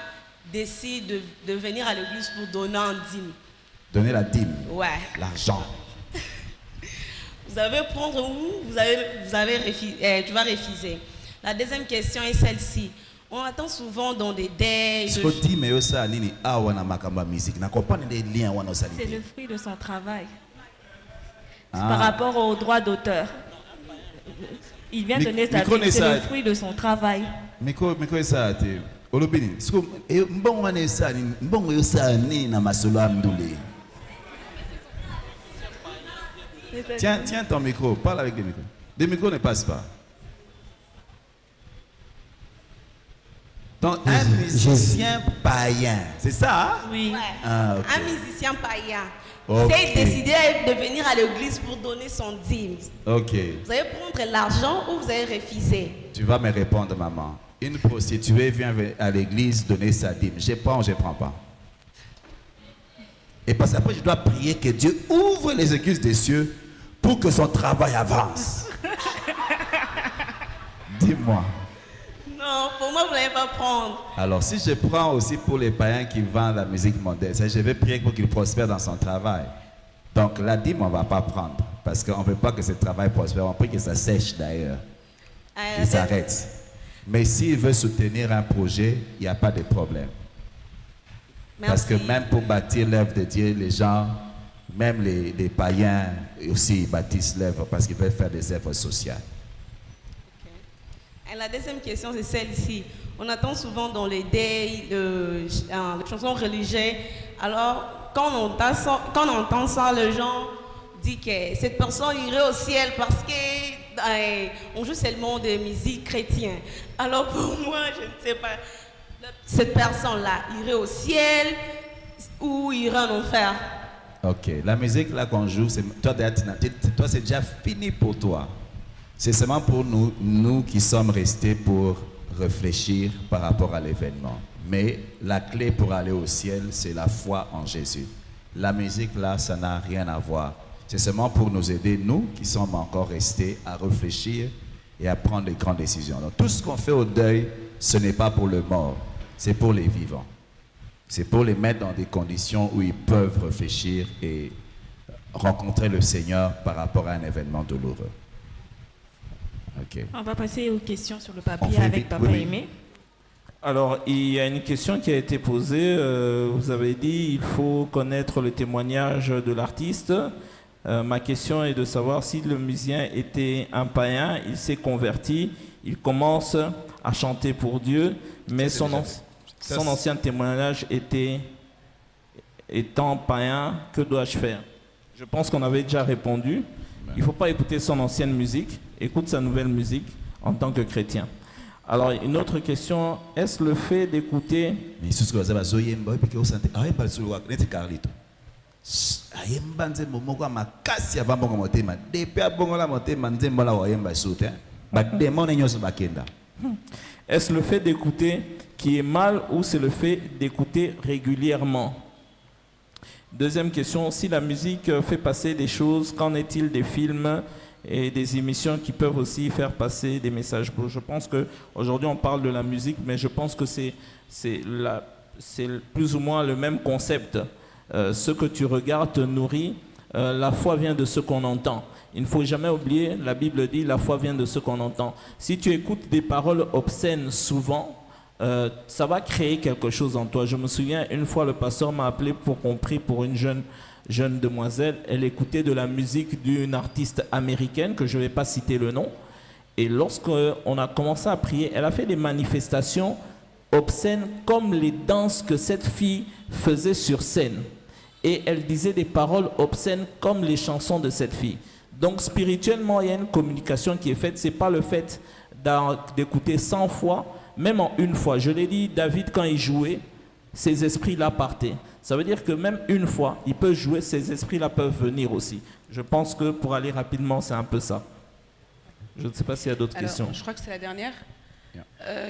décide de venir à l'église pour donner un dîme. Donner la dîme. Ouais. L'argent. Vous allez prendre où tu vas refuser. La deuxième question est celle-ci. On attend souvent dans des deuils. C'est le fruit de son travail. Par rapport au droit d'auteur. Il vient donner sa vie, c'est le fruit de son travail. Tiens ton micro, parle avec les micros. Les micros ne passent pas. Donc, un musicien païen, c'est ça? Oui. Ah, okay. Un musicien païen. Okay. C'est décidé de venir à l'église pour donner son dîme. Ok. Vous allez prendre l'argent ou vous allez refuser? Tu vas me répondre, maman. Une prostituée vient à l'église donner sa dîme. Je prends ou je ne prends pas? Et parce qu'après, je dois prier que Dieu ouvre les églises des cieux pour que son travail avance. Dis-moi. Non, pour moi, vous n'allez pas prendre. Alors, si je prends aussi pour les païens qui vendent la musique mondaine, je vais prier pour qu'il prospère dans son travail. Donc, la dîme, on ne va pas prendre. Parce qu'on ne veut pas que ce travail prospère. On prie que ça sèche d'ailleurs. Qu'il s'arrête. Mais s'il veut soutenir un projet, il n'y a pas de problème. Merci. Parce que même pour bâtir l'œuvre de Dieu, les gens, même les païens aussi, ils bâtissent l'œuvre parce qu'ils veulent faire des œuvres sociales. Et la deuxième question, c'est celle-ci. On attend souvent dans les deuils, les chansons religieuses. Alors, quand on entend ça, les gens disent que cette personne irait au ciel parce qu'on joue seulement de musique chrétienne. Alors, pour moi, je ne sais pas. Cette personne-là irait au ciel ou irait en enfer? Ok, la musique là qu'on joue, toi c'est déjà fini pour toi. C'est seulement pour nous qui sommes restés pour réfléchir par rapport à l'événement. Mais la clé pour aller au ciel, c'est la foi en Jésus. La musique, là, ça n'a rien à voir. C'est seulement pour nous aider, nous, qui sommes encore restés, à réfléchir et à prendre les grandes décisions. Donc, tout ce qu'on fait au deuil, ce n'est pas pour le mort, c'est pour les vivants. C'est pour les mettre dans des conditions où ils peuvent réfléchir et rencontrer le Seigneur par rapport à un événement douloureux. Okay. On va passer aux questions sur le papier avec Papa Aimé. Alors, il y a une question qui a été posée. Vous avez dit il faut connaître le témoignage de l'artiste. Ma question est de savoir si le musicien était un païen, il s'est converti, il commence à chanter pour Dieu, mais son ancien témoignage étant païen, que dois-je faire? Je pense qu'on avait déjà répondu. Il ne faut pas écouter son ancienne musique, écoute sa nouvelle musique en tant que chrétien. Alors, une autre question, est-ce le fait d'écouter... Est-ce le fait d'écouter qui est mal ou c'est le fait d'écouter régulièrement? Deuxième question, si la musique fait passer des choses, qu'en est-il des films et des émissions qui peuvent aussi faire passer des messages beaux? Je pense qu'aujourd'hui on parle de la musique, mais je pense que c'est plus ou moins le même concept. Ce que tu regardes te nourrit. La foi vient de ce qu'on entend. Il ne faut jamais oublier, la Bible dit, la foi vient de ce qu'on entend. Si tu écoutes des paroles obscènes souvent, ça va créer quelque chose en toi. Je me souviens, une fois, le pasteur m'a appelé pour qu'on prie pour une jeune demoiselle. Elle écoutait de la musique d'une artiste américaine, que je ne vais pas citer le nom. Et lorsqu'on a commencé à prier, elle a fait des manifestations obscènes comme les danses que cette fille faisait sur scène. Et elle disait des paroles obscènes comme les chansons de cette fille. Donc spirituellement, il y a une communication qui est faite. Ce n'est pas le fait d'écouter 100 fois, même en une fois. Je l'ai dit, David, quand il jouait, ces esprits-là partaient. Ça veut dire que même une fois, il peut jouer, ces esprits-là peuvent venir aussi. Je pense que pour aller rapidement, c'est un peu ça. Je ne sais pas s'il y a d'autres questions. Je crois que c'est la dernière.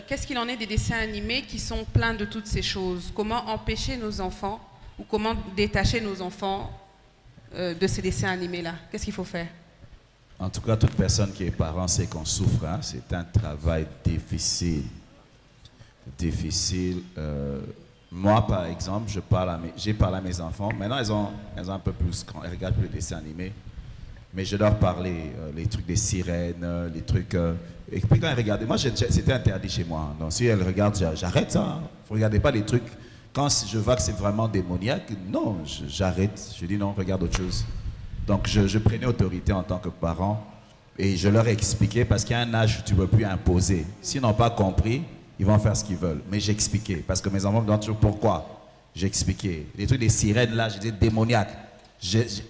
Qu'est-ce qu'il en est des dessins animés qui sont pleins de toutes ces choses? Comment empêcher nos enfants ou comment détacher nos enfants de ces dessins animés-là? Qu'est-ce qu'il faut faire? En tout cas, toute personne qui est parent sait qu'on souffre. Hein? C'est un travail difficile. Moi, par exemple, j'ai parlé à mes enfants. Maintenant, elles ont un peu plus grand. Elles regardent plus les dessins animés. Mais je leur parlais, les trucs des sirènes, les trucs... et puis quand elles regardaient, moi, c'était interdit chez moi. Donc si elles regardent, j'arrête ça. Vous ne regardez pas les trucs. Quand je vois que c'est vraiment démoniaque, non, j'arrête. Je dis non, regarde autre chose. Donc je prenais autorité en tant que parent et je leur expliquais parce qu'il y a un âge où tu ne peux plus imposer. S'ils n'ont pas compris, ils vont faire ce qu'ils veulent. Mais j'expliquais parce que mes enfants me demandent toujours pourquoi. J'expliquais. Les trucs des sirènes là, je disais démoniaque.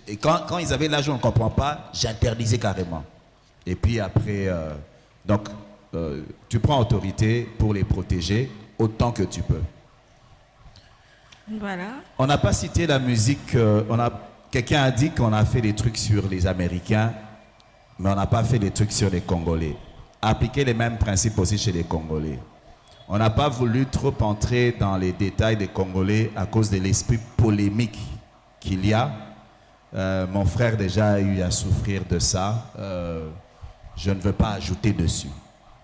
Et quand ils avaient l'âge où on ne comprend pas, j'interdisais carrément. Et puis après, tu prends autorité pour les protéger autant que tu peux. Voilà. On n'a pas cité la musique. Quelqu'un a dit qu'on a fait des trucs sur les Américains, mais on n'a pas fait des trucs sur les Congolais. Appliquer les mêmes principes aussi chez les Congolais. On n'a pas voulu trop entrer dans les détails des Congolais à cause de l'esprit polémique qu'il y a. Mon frère déjà a eu à souffrir de ça. Je ne veux pas ajouter dessus.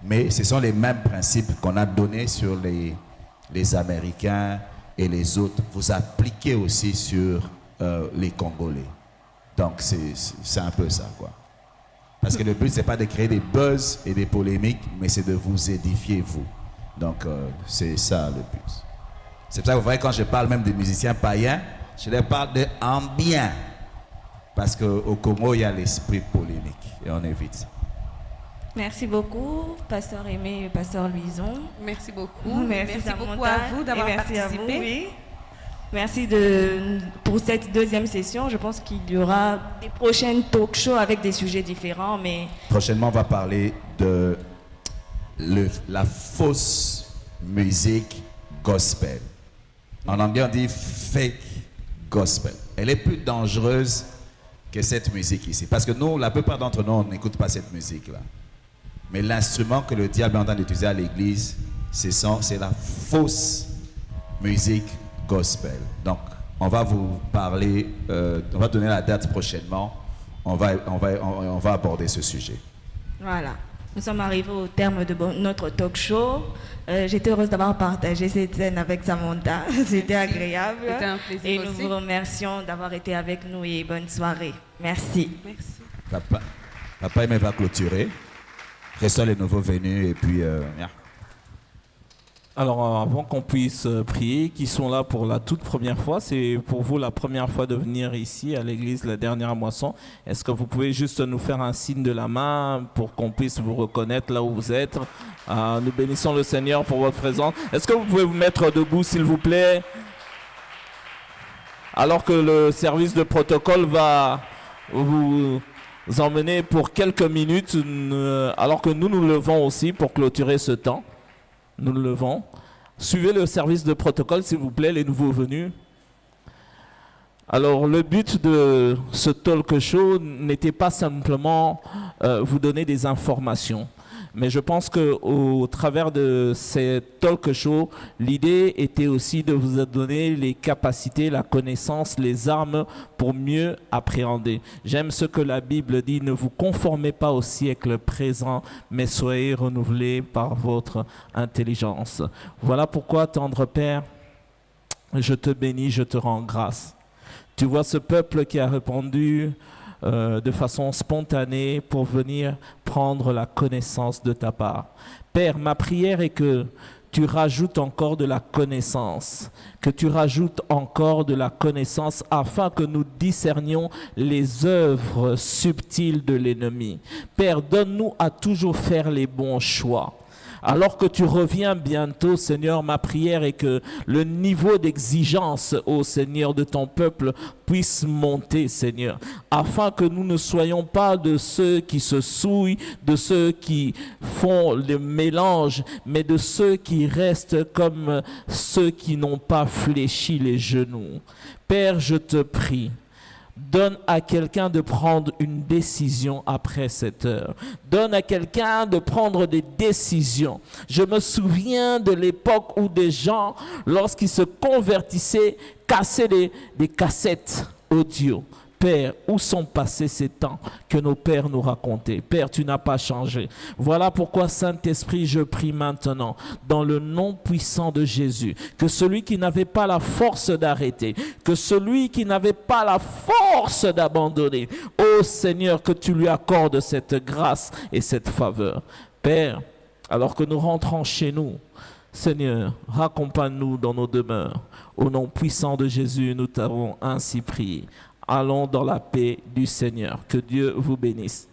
Mais ce sont les mêmes principes qu'on a donnés sur les Américains et les autres. Vous appliquez aussi sur les Congolais. Donc c'est un peu ça, quoi. Parce que le but, c'est pas de créer des buzz et des polémiques, mais c'est de vous édifier, vous. Donc c'est ça le but. C'est pour ça que vous voyez, quand je parle même des musiciens païens, je les parle de en bien. Parce qu'au Congo, il y a l'esprit polémique et on évite. Merci beaucoup, Pasteur Aimé et Pasteur Louison. Merci beaucoup. Merci beaucoup à vous d'avoir participé. À vous, oui. Merci pour cette deuxième session. Je pense qu'il y aura des prochaines talk shows avec des sujets différents. Mais prochainement, on va parler de la fausse musique gospel. En anglais, on dit fake gospel. Elle est plus dangereuse que cette musique ici. Parce que nous, la plupart d'entre nous, on n'écoute pas cette musique-là. Mais l'instrument que le diable est en train d'utiliser à l'église, c'est la fausse musique gospel. Donc, on va vous parler, on va donner la date prochainement. On va aborder ce sujet. Voilà. Nous sommes arrivés au terme de notre talk show. J'étais heureuse d'avoir partagé cette scène avec Samantha. C'était agréable. C'était un plaisir et aussi. nous vous remercions d'avoir été avec nous et bonne soirée. Merci. Merci. Papa Aimé va clôturer. Restons les nouveaux venus et puis... Alors, avant qu'on puisse prier, qui sont là pour la toute première fois, c'est pour vous la première fois de venir ici à l'église La Dernière Moisson. Est-ce que vous pouvez juste nous faire un signe de la main pour qu'on puisse vous reconnaître là où vous êtes? Nous bénissons le Seigneur pour votre présence. Est-ce que vous pouvez vous mettre debout, s'il vous plaît? Alors que le service de protocole va vous emmener pour quelques minutes, alors que nous nous levons aussi pour clôturer ce temps. Nous le levons. Suivez le service de protocole, s'il vous plaît, les nouveaux venus. Alors, le but de ce talk show n'était pas simplement vous donner des informations. Mais je pense qu'au travers de ces talk shows, l'idée était aussi de vous donner les capacités, la connaissance, les armes pour mieux appréhender. J'aime ce que la Bible dit, ne vous conformez pas au siècle présent, mais soyez renouvelés par votre intelligence. Voilà pourquoi, tendre Père, je te bénis, je te rends grâce. Tu vois ce peuple qui a répondu de façon spontanée pour venir prendre la connaissance de ta part. Père, ma prière est que tu rajoutes encore de la connaissance, afin que nous discernions les œuvres subtiles de l'ennemi. Père, donne-nous à toujours faire les bons choix. Alors que tu reviens bientôt, Seigneur, ma prière est que le niveau d'exigence, ô Seigneur, de ton peuple puisse monter, Seigneur, afin que nous ne soyons pas de ceux qui se souillent, de ceux qui font le mélange, mais de ceux qui restent comme ceux qui n'ont pas fléchi les genoux. Père, je te prie, donne à quelqu'un de prendre une décision après cette heure. Donne à quelqu'un de prendre des décisions. Je me souviens de l'époque où des gens, lorsqu'ils se convertissaient, cassaient des cassettes audio. Père, où sont passés ces temps que nos pères nous racontaient? Père, tu n'as pas changé. Voilà pourquoi, Saint-Esprit, je prie maintenant, dans le nom puissant de Jésus, que celui qui n'avait pas la force d'arrêter, que celui qui n'avait pas la force d'abandonner, ô Seigneur, que tu lui accordes cette grâce et cette faveur. Père, alors que nous rentrons chez nous, Seigneur, raccompagne-nous dans nos demeures. Au nom puissant de Jésus, nous t'avons ainsi prié. Allons dans la paix du Seigneur. Que Dieu vous bénisse.